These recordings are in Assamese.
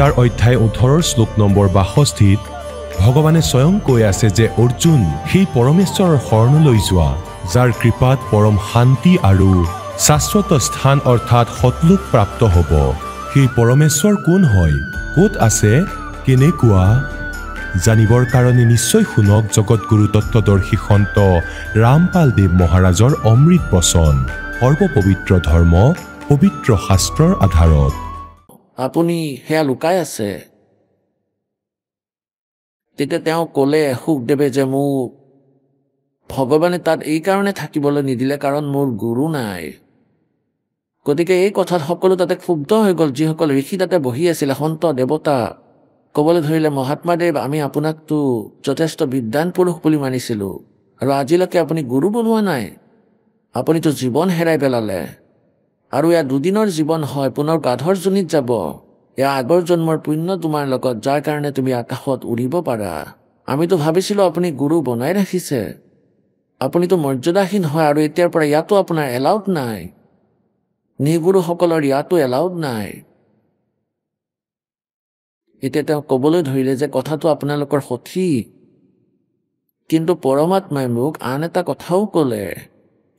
গীতাৰ অধ্যায় 18 শ্লোক নম্বৰ 62 ভগৱানে স্বয়ং কৈ আছে যে অৰ্জুন সেই পৰমেশ্বৰৰ শৰণলৈ যোৱা যাৰ কৃপাত পৰম শান্তি আৰু শাশ্বত স্থান অৰ্থাৎ সতলোক প্ৰাপ্ত হ'ব। সেই পৰমেশ্বৰ কোন হয়, ক'ত আছে, কেনেকুৱা জানিবৰ কাৰণে নিশ্চয় শুনক জগতগুৰু তত্ত্বদৰ্শী সন্ত ৰামপাল দেৱ মহাৰাজৰ অমৃত বচন সৰ্বপবিত্ৰ ধৰ্ম পবিত্ৰ শাস্ত্ৰৰ আধাৰত। আপুনি সেয়া লুকাই আছে। তেতিয়া তেওঁ ক'লে সুখদেৱে যে মোক ভগৱানে তাত এই কাৰণে থাকিবলৈ নিদিলে কাৰণ মোৰ গুৰু নাই। গতিকে এই কথাত সকলো তাতে ক্ষুব্ধ হৈ গ'ল। যিসকল ঋষি তাতে বহি আছিলে, সন্ত দেৱতা ক'বলৈ ধৰিলে, মহাত্মাদেৱ আমি আপোনাকতো যথেষ্ট বিদ্বান পুৰুষ বুলি মানিছিলোঁ আৰু আজিলৈকে আপুনি গুৰু বনোৱা নাই। আপুনিতো জীৱন হেৰাই পেলালে আৰু এয়া দুদিনৰ জীৱন হয়, পুনৰ গাধৰ জনীত যাব। এয়া আগৰ জন্মৰ পুণ্য তোমাৰ লগত, যাৰ কাৰণে তুমি আকাশত উৰিব পাৰা। আমিতো ভাবিছিলোঁ আপুনি গুৰু বনাই ৰাখিছে। আপুনিতো মৰ্যাদাহীন হয় আৰু এতিয়াৰ পৰা ইয়াতো আপোনাৰ এলাউড নাই। নিগুৰুসকলৰ ইয়াতো এলাউড নাই। এতিয়া তেওঁ ক'বলৈ ধৰিলে যে কথাটো আপোনালোকৰ সঠিক, কিন্তু পৰমাত্মাই মোক আন এটা কথাও ক'লে।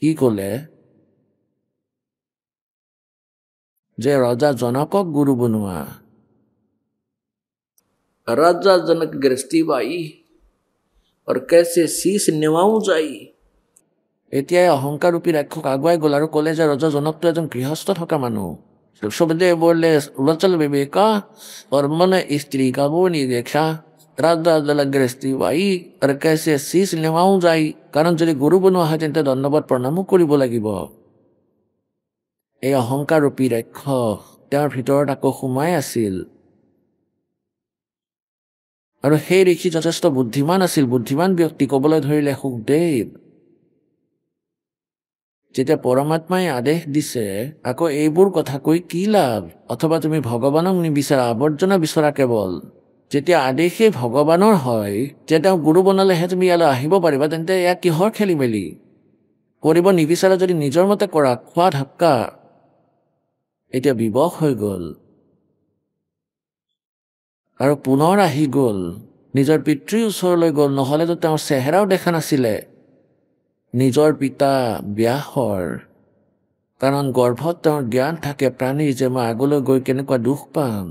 কি ক'লে? যে ৰজা জনকক গুৰু বনোৱা। ৰাজা জনক গৃহস্থী বাই আৰু কেছে শীষ নেৱাও যাই। এতিয়া অহংকাৰ ৰূপী ৰাক্ষস আগুৱাই গ'ল আৰু ক'লে যে ৰজা জনকটো এজন গৃহস্থ থকা মানুহ। সুখদেৱ বোলে উলচল বিবেকা और मन स्त्री का वो नहीं देखा राजा जलक गृहस्थी बाई আৰু কেছে শীষ নেৱাও যাই। কাৰণ যদি গুৰু বনোৱা হয় তেন্তে দণ্ডবত প্ৰণামো কৰিব লাগিব। এই অহংকাৰ ৰূপী ৰাক্ষস তেওঁৰ ভিতৰত আকৌ সোমাই আছিল আৰু সেই ঋষি যথেষ্ট বুদ্ধিমান আছিল, বুদ্ধিমান ব্যক্তি। ক'বলৈ ধৰিলে সুখদেৱ, যেতিয়া পৰমাত্মাই আদেশ দিছে আকৌ এইবোৰ কথা কৈ কি লাভ? অথবা তুমি ভগৱানক নিবিচাৰা, আৱৰ্জনা বিচৰা কেৱল। যেতিয়া আদেশেই ভগৱানৰ হয়, যে তেওঁ গুৰু বনালেহে তুমি ইয়ালৈ আহিব পাৰিবা, তেন্তে এয়া কিহৰ খেলি মেলি? কৰিব নিবিচাৰা যদি নিজৰ মতে কৰা, খোৱা ধাক্কা। এতিয়া বিবশ হৈ গ'ল আৰু পুনৰ আহি গ'ল, নিজৰ পিতৃৰ ওচৰলৈ গ'ল। নহ'লেতো তেওঁৰ চেহেৰাও দেখা নাছিলে নিজৰ পিতা ব্যাসৰ, কাৰণ গৰ্ভত তেওঁৰ জ্ঞান থাকে প্ৰাণীৰ যে মই আগলৈ গৈ কেনেকুৱা দুখ পাম।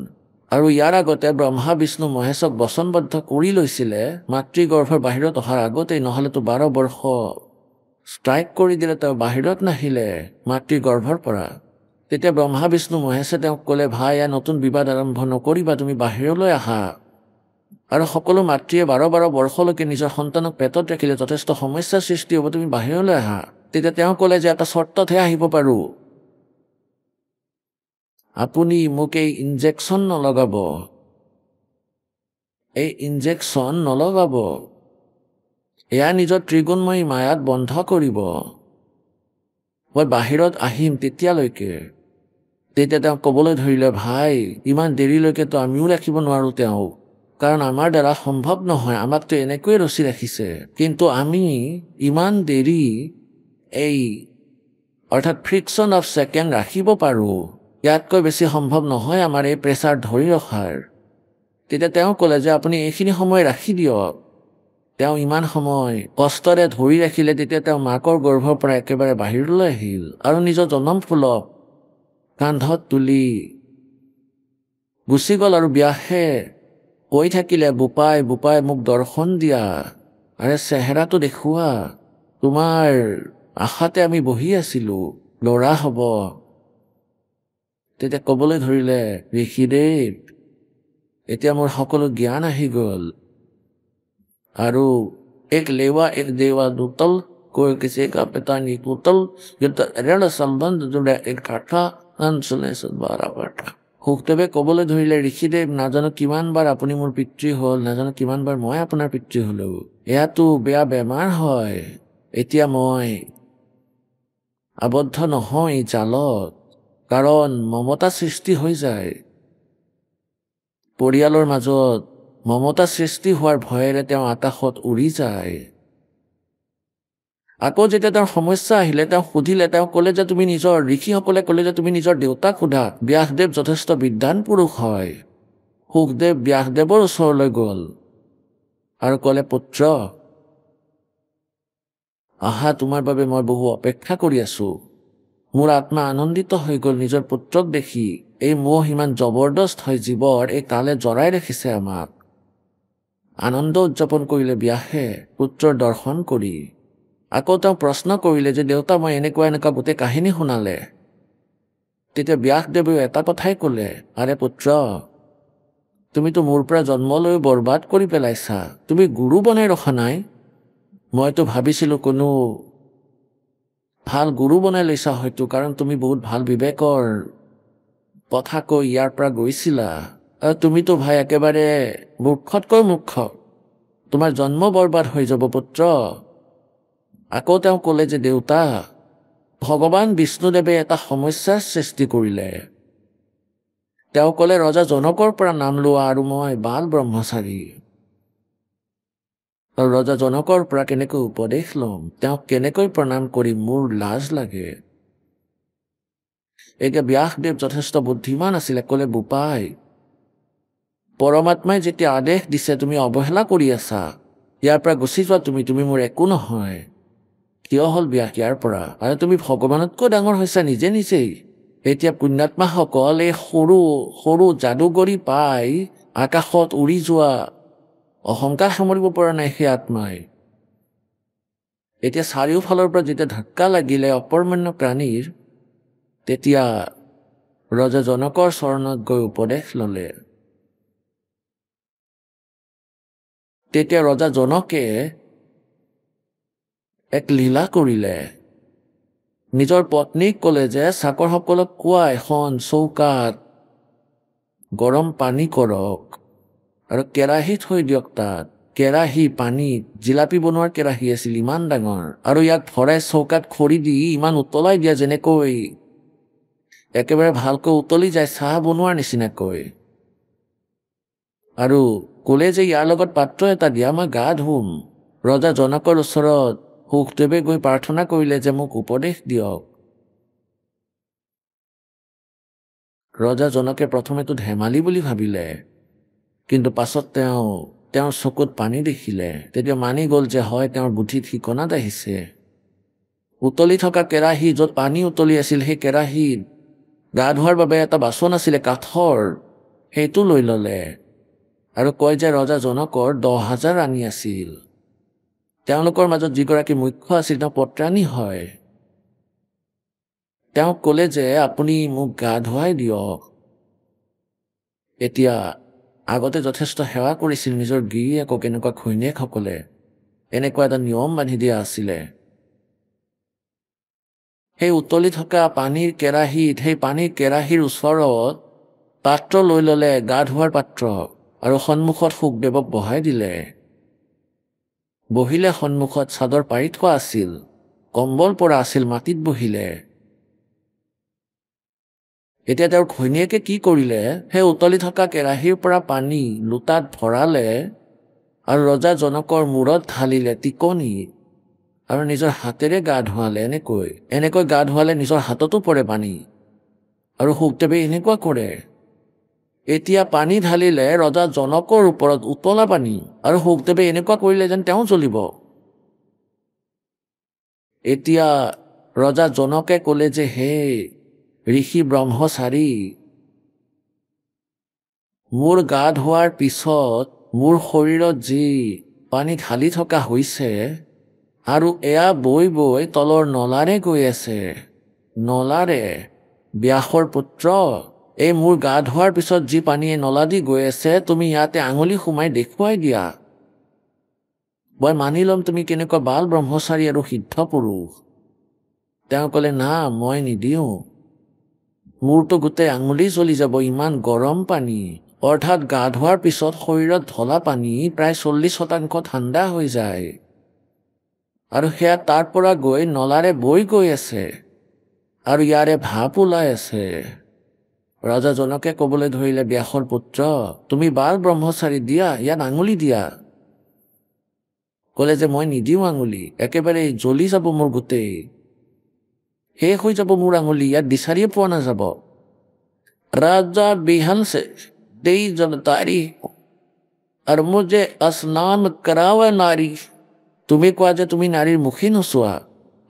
আৰু ইয়াৰ আগতে ব্ৰহ্মা বিষ্ণু মহেশক বচনবদ্ধ কৰি লৈছিলে মাতৃগৰ্ভৰ বাহিৰত অহাৰ আগতেই, নহ'লেতো 12 বৰ্ষ ষ্ট্ৰাইক কৰি দিলে তেওঁ বাহিৰত নাহিলে মাতৃগৰ্ভৰ পৰা। তেতিয়া ব্ৰহ্মা বিষ্ণু মহেশে তেওঁক ক'লে, ভাই এয়া নতুন বিবাদ আৰম্ভ নকৰিবা, তুমি বাহিৰলৈ আহা। আৰু সকলো মাতৃয়ে 12 বৰ্ষলৈকে নিজৰ সন্তানক পেটত ৰাখিলে যথেষ্ট সমস্যাৰ সৃষ্টি হ'ব, তুমি বাহিৰলৈ আহা। তেতিয়া তেওঁ ক'লে যে এটা চৰ্ততহে আহিব পাৰোঁ, আপুনি মোক এই ইনজেকশ্যন নলগাব, এই ইনজেকশ্যন নলগাব, এয়া নিজৰ ত্ৰিগুণময়ী মায়াত বন্ধ কৰিব। মই বাহিৰত আহিম তেতিয়ালৈকে। তেতিয়া তেওঁ ক'বলৈ ধৰিলে, ভাই ইমান দেৰিলৈকেতো আমিও ৰাখিব নোৱাৰোঁ তেওঁক, কাৰণ আমাৰ দ্বাৰা সম্ভৱ নহয়, আমাকতো এনেকৈয়ে ৰচি ৰাখিছে। কিন্তু আমি ইমান দেৰি এই অৰ্থাৎ ফ্ৰিকশ্যন অফ ছেকেণ্ড ৰাখিব পাৰোঁ, ইয়াতকৈ বেছি সম্ভৱ নহয় আমাৰ এই প্ৰেছাৰ ধৰি ৰখাৰ। তেতিয়া তেওঁ ক'লে যে আপুনি এইখিনি সময় ৰাখি দিয়ক। তেওঁ ইমান সময় কষ্টৰে ধৰি ৰাখিলে। তেতিয়া তেওঁ মাকৰ গৰ্ভৰ পৰা একেবাৰে বাহিৰলৈ আহিল আৰু নিজৰ জনম ফুলক কান্ধত তুলি গুচি গ'ল। আৰু ব্যাসে কৈ থাকিলে, বোপাই বোপাই মোক দৰ্শন দিয়া, আৰে চেহেৰাটো দেখুওৱা, তোমাৰ আশাতে আমি বহি আছিলোঁ, ল'ৰা হ'ব। তেতিয়া ক'বলৈ ধৰিলে, ঋষিদেৱ এতিয়া মোৰ সকলো জ্ঞান আহি গ'ল আৰু এক লেৱা এক দেৱা দুতল কৈ কিছে কা পিতা নিকুতল ৰেল সম্বন্ধ জুড়ে এক কাঠা অঞ্চলে 12 সুখদেৱে ক'বলৈ ধৰিলে, ঋষিদেৱ নাজানো কিমানবাৰ আপুনি মোৰ পিতৃ হ'ল, নাজানো কিমানবাৰ মই আপোনাৰ পিতৃ হ'লো। এয়াতো বেয়া বেমাৰ হয়। এতিয়া মই আবদ্ধ নহয় জালত, কাৰণ মমতা সৃষ্টি হৈ যায়। পৰিয়ালৰ মাজত মমতা সৃষ্টি হোৱাৰ ভয়েৰে তেওঁ আকাশত উৰি যায়। আকৌ যেতিয়া তেওঁৰ সমস্যা আহিলে, তেওঁ সুধিলে, তেওঁ ক'লে যে তুমি ঋষিসকলে ক'লে যে তুমি নিজৰ দেউতাক সোধা। ব্যাসদেৱ যথেষ্ট বিদ্বান পুৰুষ হয়, সুখদেৱ ব্যাসদেৱৰ ওচৰলৈ গ'ল আৰু ক'লে, পুত্ৰ, আহা, তোমাৰ বাবে মই বহু অপেক্ষা কৰি আছো। মোৰ আত্মা আনন্দিত হৈ গ'ল নিজৰ পুত্ৰক দেখি। এই মোহ ইমান জবৰদস্ত হয় জীৱৰ, এই কালে জৰাই ৰাখিছে আমাক। আনন্দ উদযাপন কৰিলে ব্যাসে পুত্ৰৰ দৰ্শন কৰি। আকৌ তেওঁ প্ৰশ্ন কৰিলে যে, দেউতা, মই এনেকুৱা গোটেই কাহিনী শুনালে। তেতিয়া ব্যাসদেৱেও এটা কথাই ক'লে, আৰে পুত্ৰ, তুমিতো মোৰ পৰা জন্ম লৈ বৰবাদ কৰি পেলাইছা। তুমি গুৰু বনাই ৰখা নাই। মইতো ভাবিছিলো কোনো ভাল গুৰু বনাই লৈছা হয়তো, কাৰণ তুমি বহুত ভাল বিবেকৰ কথা কৈ ইয়াৰ পৰা গৈছিলা। আৰু তুমিতো ভাই একেবাৰে মূৰ্খতকৈ মূৰ্খ। তোমাৰ জন্ম বৰবাদ হৈ যাব পুত্ৰ। আকৌ তেওঁ ক'লে যে, দেউতা, ভগৱান বিষ্ণুদেৱে এটা সমস্যাৰ সৃষ্টি কৰিলে। তেওঁ ক'লে, ৰজা জনকৰ পৰা নাম লোৱা আৰু মই বাল ব্ৰহ্মচাৰী। আৰু ৰজা জনকৰ পৰা কেনেকৈ উপদেশ ল'ম, তেওঁক কেনেকৈ প্ৰণাম কৰিম, মোৰ লাজ লাগে। এতিয়া ব্যাসদেৱ যথেষ্ট বুদ্ধিমান আছিলে। ক'লে, বোপাই, পৰমাত্মাই যেতিয়া আদেশ দিছে তুমি অৱহেলা কৰি আছা, ইয়াৰ পৰা গুচি যোৱা, তুমি মোৰ একো নহয়। কিয় হ'ল ব্যাস ইয়াৰ পৰা? আৰু তুমি ভগৱানতকৈ ডাঙৰ হৈছা নিজেই। এতিয়া পুণ্যাত্মাসকল এই সৰু সৰু যাদুগৰী পাই আকাশত উৰি যোৱা অহংকাৰ সামৰিব পৰা নাই সেই আত্মাই। এতিয়া চাৰিওফালৰ পৰা যেতিয়া ধাক্কা লাগিলে অপৰমান্য প্ৰাণীৰ, তেতিয়া ৰজা জনকৰ চৰণত গৈ উপদেশ ল'লে। তেতিয়া ৰজা জনকে এক লীলা কৰিলে। নিজৰ পত্নীক ক'লে যে, চাকৰসকলক কোৱা এখন চৌকাত গৰম পানী কৰক আৰু কেৰাহী থৈ দিয়ক তাত। কেৰাহী পানীত, জিলাপি বনোৱাৰ কেৰাহী আছিল ইমান ডাঙৰ, আৰু ইয়াক ভৰাই চৌকাত খৰি দি ইমান উতলাই দিয়া যেনেকৈ একেবাৰে ভালকৈ উতলি যায় চাহ বনোৱাৰ নিচিনাকৈ। আৰু ক'লে যে, ইয়াৰ লগত পাত্ৰ এটা দিয়া, মই গা ধুম। ৰজা জনকৰ ওচৰত সুখদেৱে গৈ প্ৰাৰ্থনা কৰিলে যে, মোক উপদেশ দিয়ক। ৰজা জনকে প্ৰথমেতো ধেমালি বুলি ভাবিলে, কিন্তু পাছত তেওঁৰ চকুত পানী দেখিলে। তেতিয়া মানি গ'ল যে হয়, তেওঁৰ বুদ্ধিত ঠিকনাত আহিছে। উতলি থকা কেৰাহী, য'ত পানী উতলি আছিল, সেই কেৰাহীত গা ধোৱাৰ বাবে এটা বাচন আছিলে কাঠৰ, সেইটো লৈ ল'লে আৰু কয় যে ৰজা জনকৰ 10,000 ৰাণী আছিল। তেওঁলোকৰ মাজত যিগৰাকী মুখ্য আছিল তেওঁ পত্ৰাণী হয়। তেওঁক ক'লে যে, আপুনি মোক গা ধুৱাই দিয়ক। এতিয়া আগতে যথেষ্ট সেৱা কৰিছিল নিজৰ গিৰিয়েকক, এনেকুৱা ঘৈণীয়েকসকলে এনেকুৱা এটা নিয়ম বান্ধি দিয়া আছিলে। সেই উতলি থকা পানীৰ কেৰাহীত, সেই পানীৰ কেৰাহীৰ ওচৰত পাত্ৰ লৈ ল'লে, গা ধোৱাৰ পাত্ৰ, আৰু সন্মুখত সুখদেৱক বহাই দিলে। বহিলে সন্মুখত, চাদৰ পাৰি থোৱা আছিল, কম্বল পৰা আছিল, মাটিত বহিলে। এতিয়া তেওঁৰ ঘৈণীয়েকে কি কৰিলে, সেই উতলি থকা কেৰাহীৰ পৰা পানী লোটাত ভৰালে আৰু ৰজা জনকৰ মূৰত ঢালিলে টিকনি, আৰু নিজৰ হাতেৰে গা ধুৱালে। এনেকৈ গা ধুৱালে নিজৰ হাততো পৰে পানী। আৰু সুখদেৱে এনেকুৱা কৰে। এতিয়া পানী ঢালিলে ৰজা জনকৰ ওপৰত উতলা পানী, আৰু সুখদেৱে এনেকুৱা কৰিলে যেন তেওঁ জ্বলিব। এতিয়া ৰজা জনকে ক'লে যে, হে ঋষি ব্ৰহ্মচাৰী, মোৰ গা ধোৱাৰ পিছত মোৰ শৰীৰত যি পানী ঢালি থকা হৈছে, আৰু এয়া বৈ বৈ তলৰ নলাৰে গৈ আছে, নলাৰে। ব্যাসৰ পুত্ৰ, এই মোৰ গা ধোৱাৰ পিছত যি পানীয়ে নলা দি গৈ আছে, তুমি ইয়াতে আঙুলি সোমাই দেখুৱাই দিয়া। মই মানি ল'ম তুমি কেনেকুৱা বাল ব্ৰহ্মচাৰী আৰু সিদ্ধ পুৰুষ। তেওঁ ক'লে, না, মই নিদিওঁ। মোৰতো গোটেই আঙুলি জ্বলি যাব, ইমান গৰম পানী। অৰ্থাৎ গা ধোৱাৰ পিছত শৰীৰত ঢলা পানী প্ৰায় 40% ঠাণ্ডা হৈ যায়, আৰু সেয়া তাৰ পৰা গৈ নলাৰে বৈ গৈ আছে, আৰু ইয়াৰে ভাপ ওলাই আছে। ৰজা জনকে ক'বলৈ ধৰিলে, ব্যাসৰ পুত্ৰ, তুমি বাল ব্ৰহ্মচাৰী, দিয়া ইয়াত আঙুলি দিয়া। ক'লে যে, মই নিদিওঁ আঙুলি, একেবাৰে জ্বলি যাব মোৰ গোটেই, শেষ হৈ যাব মোৰ আঙুলি, ইয়াত বিচাৰিয়ে পোৱা নাযাব। ৰাজা বিহানছে तेज तारी আৰু মুঝে স্নান কৰাৱে নাৰী তুমি কোৱা যে তুমি নাৰীৰ মুখী নোচোৱা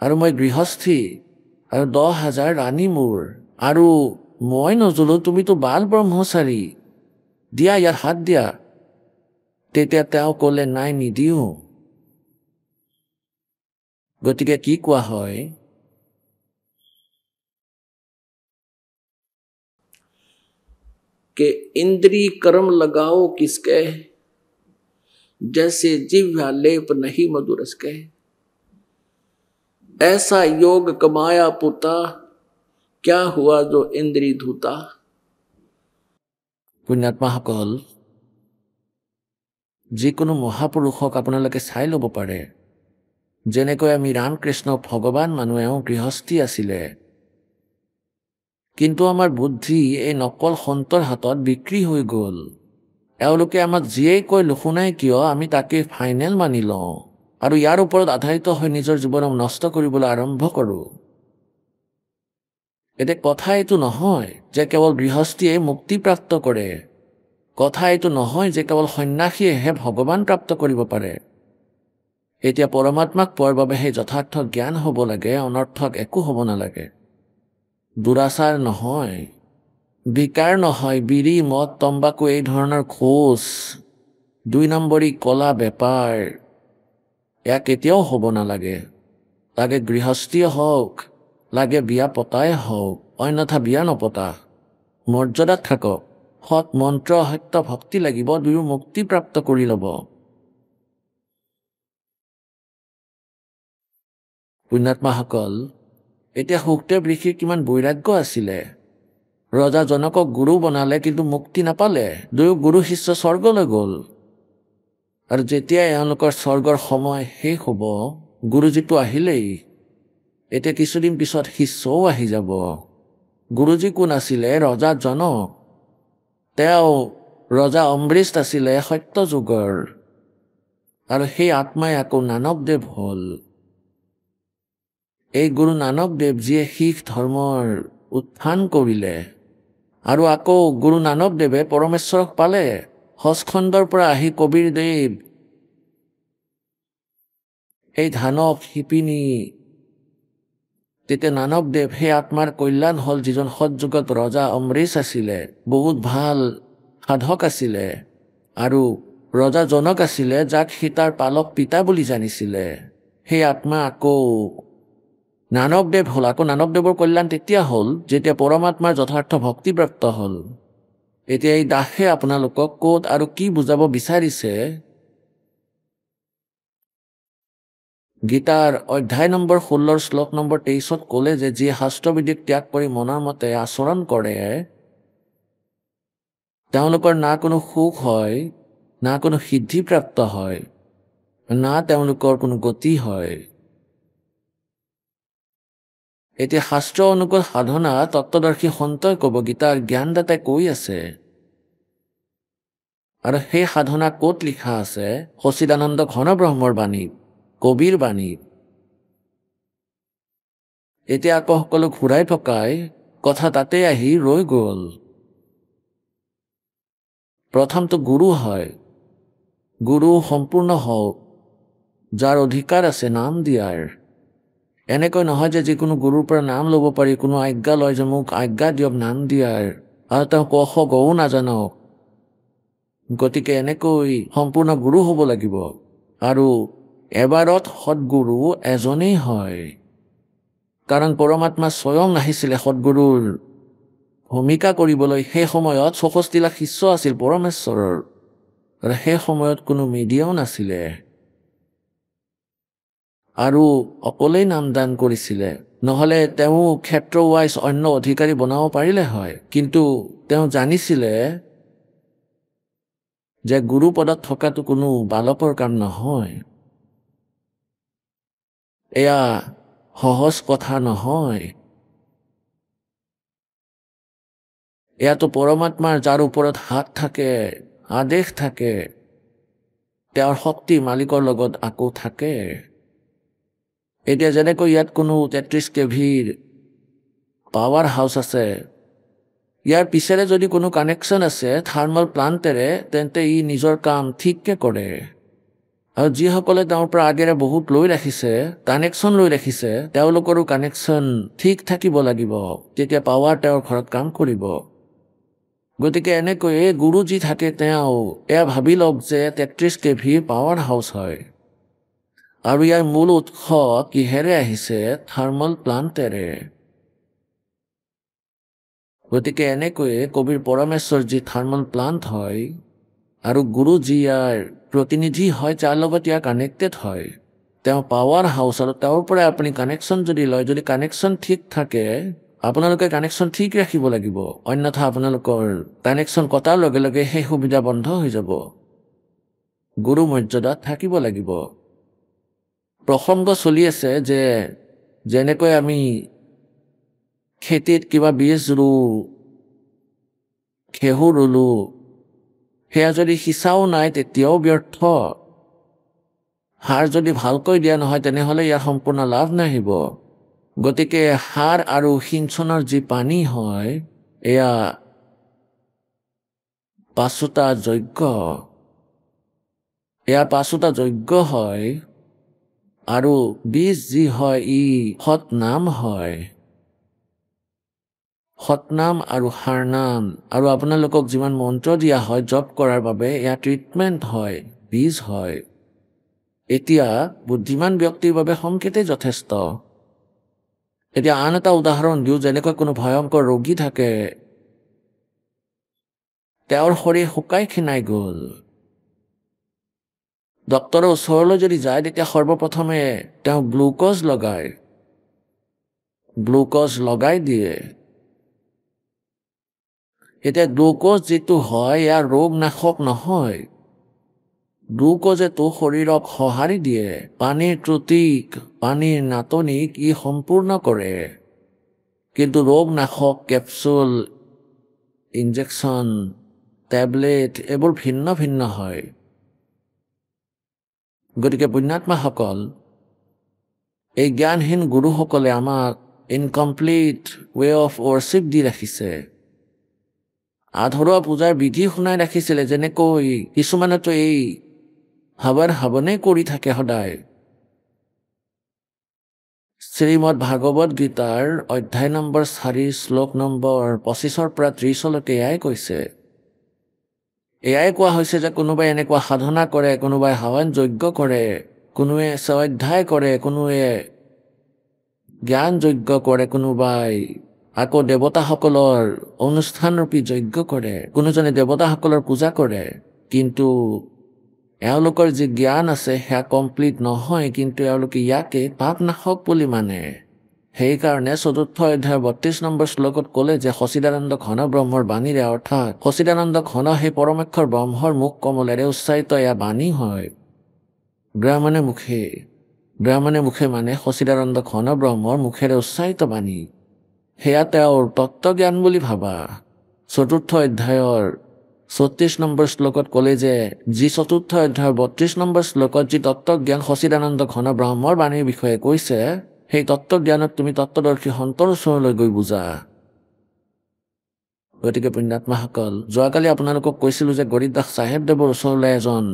আৰু মই গৃহস্থী আৰু 10,000 ৰাণী মোৰ আৰু মই নজলো তুমিতো বাল ব্ৰহ্মচাৰী দিয়া ইয়াৰ হাত দিয়া তেতিয়া তেওঁ ক'লে নাই নিদিওঁ গতিকে কি কোৱা হয় कि इंद्री कर्म लगाओ किसके जैसे जिह्वा लेप नहीं मधुरस के ऐसा योग कमाया पुता क्या हुआ जो इंद्री धूता पुण्यात्माসকল যিকোনো মহাপুৰুষক আপোনালোকে চাই ল'ব পাৰে যেনেকৈ আমি ৰামকৃষ্ণ ভগৱান মানুহেও গৃহস্থী আছিলে কিন্তু আমাৰ বুদ্ধি এই নকল সন্তৰ হাতত বিক্ৰী হৈ গ'ল এওঁলোকে আমাক যিয়েই কৈ নুশুনাই কিয় আমি তাকে ফাইনেল মানি লওঁ আৰু ইয়াৰ ওপৰত আধাৰিত হৈ নিজৰ জীৱনক নষ্ট কৰিবলৈ আৰম্ভ কৰোঁ এতিয়া কথা এইটো নহয় যে কেৱল গৃহস্থীয়ে মুক্তি প্ৰাপ্ত কৰে কথা এইটো নহয় যে কেৱল সন্ন্যাসীয়েহে ভগৱান প্ৰাপ্ত কৰিব পাৰে এতিয়া পৰমাত্মাক পোৱাৰ বাবে সেই যথাৰ্থ জ্ঞান হ'ব লাগে অনৰ্থক একো হ'ব নালাগে দুৰাচাৰ নহয় বিকাৰ নহয় বিৰি মদ তম্বাকু এই ধৰণৰ খোজ 2 নম্বৰী কলা বেপাৰ ইয়াক কেতিয়াও হ'ব নালাগে লাগে গৃহস্থীয়ে হওক লাগে বিয়া পতাই হওক অন্যথা বিয়া নপতা মৰ্যাদাত থাকক সৎ মন্ত্ৰ সত্য ভক্তি লাগিব দুয়ো মুক্তি প্ৰাপ্ত কৰি ল'ব পুণ্যাত্মাসকল এতিয়া শুকদেৱ ঋষিৰ কিমান বৈৰাগ্য আছিলে ৰজা জনকক গুৰু বনালে কিন্তু মুক্তি নাপালে দুয়ো গুৰু শিষ্য স্বৰ্গলৈ গ'ল আৰু যেতিয়া এওঁলোকৰ স্বৰ্গৰ সময় শেষ হ'ব গুৰুজীটো আহিলেই এতিয়া কিছুদিন পিছত শিষ্যও আহি যাব গুৰুজী কোন আছিলে ৰজা জনক তেওঁ ৰজা অমৃত আছিলে সত্য যুগৰ আৰু সেই আত্মাই আকৌ নানকদেৱ হ'ল এই গুৰু নানকদেৱ যিয়ে শিখ ধৰ্মৰ উত্থান কৰিলে আৰু আকৌ গুৰু নানকদেৱে পৰমেশ্বৰক পালে সচখণ্ডৰ পৰা আহি কবিৰদেৱ এই ধানক শিপিনী তেতিয়া নানকদেৱ সেই আত্মাৰ কল্যাণ হ'ল যিজন সৎযুগত ৰজা অমৃত আছিলে বহুত ভাল সাধক আছিলে আৰু ৰজা জনক আছিলে যাক সীতাৰ পালক পিতা বুলি জানিছিলে সেই আত্মা আকৌ নানকদেৱ হ'ল আকৌ নানকদেৱৰ কল্যাণ তেতিয়া হ'ল যেতিয়া পৰমাত্মাৰ যথাৰ্থ ভক্তিপ্ৰাপ্ত হ'ল এতিয়া এই দাসে আপোনালোকক ক'ত আৰু কি বুজাব বিচাৰিছে গীতাৰ অধ্যায় নম্বৰ 16 শ্লোক নম্বৰ 23 ক'লে যে যিয়ে শাস্ত্ৰবিধিক ত্যাগ কৰি মনৰ মতে আচৰণ কৰে তেওঁলোকৰ না কোনো সুখ হয় না কোনো সিদ্ধিপ্ৰাপ্ত হয় না তেওঁলোকৰ কোনো গতি হয় এতিয়া শাস্ত্ৰ অনুকূল সাধনা তত্ত্বদৰ্শী সন্তই ক'ব গীতাৰ জ্ঞানদাতাই কৈ আছে আৰু সেই সাধনা ক'ত লিখা আছে সচিদানন্দ ঘন ব্ৰহ্মৰ বাণীত কবিৰ বাণীত এতিয়া আকৌ সকলো ঘূৰাই পকাই কথা তাতে আহি ৰৈ গ'ল প্ৰথমটো গুৰু হয় গুৰু সম্পূৰ্ণ হওক যাৰ অধিকাৰ আছে নাম দিয়াৰ এনেকৈ নহয় যে যিকোনো গুৰুৰ পৰা নাম ল'ব পাৰি কোনো আজ্ঞা লয় যে মোক আজ্ঞা দিয়ক নাম দিয়াৰ আৰু তেওঁ ক খ গও নাজানক গতিকে এনেকৈ সম্পূৰ্ণ গুৰু হ'ব লাগিব আৰু এবাৰত সৎগুৰু এজনেই হয় কাৰণ পৰমাত্মা স্বয়ং নাহিছিলে সৎগুৰুৰ ভূমিকা কৰিবলৈ সেই সময়ত 64 লাখ শিষ্য আছিল পৰমেশ্বৰৰ আৰু সেই সময়ত কোনো মিডিয়াও নাছিলে আৰু অকলেই নামদান কৰিছিলে নহ'লে তেওঁ ক্ষেত্ৰ ৱাইজ অন্য অধিকাৰী বনাব পাৰিলে হয় কিন্তু তেওঁ জানিছিলে যে গুৰু পদত থকাটো কোনো বালকৰ কাম নহয় এয়া সহজ কথা নহয় এয়াতো পৰমাত্মাৰ যাৰ ওপৰত হাত থাকে আদেশ থাকে তেওঁৰ শক্তি মালিকৰ লগত আকৌ থাকে এতিয়া যেনেকৈ ইয়াত কোনো 33 কেভিৰ পাৱাৰ হাউচ আছে ইয়াৰ পিছেৰে যদি কোনো কানেকশ্যন আছে থাৰ্মেল প্লাণ্টেৰে তেন্তে ই নিজৰ কাম ঠিককৈ কৰে আৰু যিসকলে তেওঁৰ পৰা আগেৰে বহুত লৈ ৰাখিছে কানেকশ্যন লৈ ৰাখিছে তেওঁলোকৰো কানেকশ্যন ঠিক থাকিব লাগিব তেতিয়া পাৱাৰ তেওঁৰ ঘৰত কাম কৰিব গতিকে এনেকৈয়ে গুৰু যি থাকে তেওঁ এয়া ভাবি লওক যে 33 kV পাৱাৰ হাউচ হয় আৰু ইয়াৰ মূল উৎস কিহেৰে আহিছে থাৰ্মেল প্লাণ্টেৰে গতিকে এনেকৈয়ে কবিৰ পৰমেশ্বৰ যি থাৰ্মেল প্লাণ্ট হয় আৰু গুৰু যি ইয়াৰ প্ৰতিনিধি হয় যাৰ লগত ইয়াৰ কানেক্টেড হয় তেওঁ পাৱাৰ হাউচ আৰু তেওঁৰ পৰা আপুনি কানেকশ্যন যদি লয় যদি কানেকশ্যন ঠিক থাকে আপোনালোকে কানেকশ্যন ঠিক ৰাখিব লাগিব অন্যথা আপোনালোকৰ কানেকশ্যন কটাৰ লগে লগে সেই সুবিধা বন্ধ হৈ যাব গুৰু মৰ্যাদাত থাকিব লাগিব প্ৰসংগ চলি আছে যে যেনেকৈ আমি খেতিত কিবা বীজ ৰুওঁ ঘেঁহু ৰুলোঁ সেয়া যদি সিঁচাও নাই তেতিয়াও ব্যৰ্থ সাৰ যদি ভালকৈ দিয়া নহয় তেনেহ'লে ইয়াৰ সম্পূৰ্ণ লাভ নাহিব গতিকে সাৰ আৰু সিঞ্চনৰ যি পানী হয় এয়া পাঁচোটা যজ্ঞ হয় আৰু বীজ যি হয় ই সৎনাম হয় সৎনাম আৰু সাৰনাম আৰু আপোনালোকক যিমান মন্ত্ৰ দিয়া হয় জপ কৰাৰ বাবে এয়া ট্ৰিটমেণ্ট হয় বীজ হয় এতিয়া বুদ্ধিমান ব্যক্তিৰ বাবে সংকেতেই যথেষ্ট এতিয়া আন এটা উদাহৰণ দিওঁ যেনেকৈ কোনো ভয়ংকৰ ৰোগী থাকে তেওঁৰ শৰীৰ শুকাই খিনাই গ'ল ডক্তৰৰ ওচৰলৈ যদি যায় তেতিয়া সৰ্বপ্ৰথমে তেওঁ গ্লুক'জ লগাই দিয়ে এতিয়া গ্লুক'জ যিটো হয় ইয়াৰ ৰোগ নাশক নহয় গ্লুক'জেতো শৰীৰক সঁহাৰি দিয়ে পানীৰ ত্ৰুটিক পানীৰ নাটনিক ই সম্পূৰ্ণ কৰে কিন্তু ৰোগ নাশক কেপচুল ইনজেকশ্যন টেবলেট এইবোৰ ভিন্ন ভিন্ন হয় গতিকে পুণ্যাত্মাসকল এই জ্ঞানহীন গুৰুসকলে আমাক ইনকমপ্লিট ৱে অফ ৱৰ্শ্বিপ দি ৰাখিছে আধৰুৱা পূজাৰ বিধি শুনাই ৰাখিছিলে যেনেকৈ কিছুমানেতো এই হাৱনেই কৰি থাকে সদায় শ্ৰীমদ ভাগৱত গীতাৰ অধ্যায় নম্বৰ 4 শ্লোক নম্বৰ 25 পৰা 30 এয়াই কৈছে এয়াই কোৱা হৈছে যে কোনোবাই এনেকুৱা সাধনা কৰে কোনোবাই হাৱন যজ্ঞ কৰে কোনোৱে স্বাধ্যায় কৰে কোনোৱে জ্ঞান যজ্ঞ কৰে কোনোবাই আকৌ দেৱতাসকলৰ অনুষ্ঠানৰূপী যজ্ঞ কৰে কোনোজনে দেৱতাসকলৰ পূজা কৰে কিন্তু এওঁলোকৰ যি জ্ঞান আছে সেয়া কমপ্লিট নহয় কিন্তু এওঁলোকে ইয়াকে পাপ নাশক বুলি মানে সেইকাৰণে 4ৰ্থ অধ্যায়ৰ 32 নম্বৰ শ্লোকত ক'লে যে সচিদানন্দ ঘন ব্ৰহ্মৰ বাণীৰে অৰ্থাৎ সচিদানন্দ ঘন সেই পৰমেক্ষৰ ব্ৰহ্মৰ মুখ কমলেৰে উচ্চাৰিত এয়া বাণী হয় ব্ৰাহ্মণে মুখে মানে সচিদানন্দ ঘন ব্ৰহ্মৰ মুখেৰে উচ্চাৰিত বাণী সেয়া তেওঁৰ তত্ত্বজ্ঞান বুলি ভাবা 4ৰ্থ অধ্যায়ৰ 34 নম্বৰ শ্লোকত ক'লে যে যি 4ৰ্থ অধ্যায়ৰ 32 নম্বৰ শ্লোকত যি তত্ত্বজ্ঞান সচিদানন্দ ঘন ব্ৰহ্মৰ বাণীৰ বিষয়ে কৈছে সেই তত্ত্বজ্ঞানক তুমি তত্ত্বদৰ্শী সন্তৰ ওচৰলৈ গৈ বুজা গতিকে পুণ্যাত্মাসকল যোৱাকালি আপোনালোকক কৈছিলোঁ যে গৰিদাস চাহেবদেৱৰ ওচৰলৈ এজন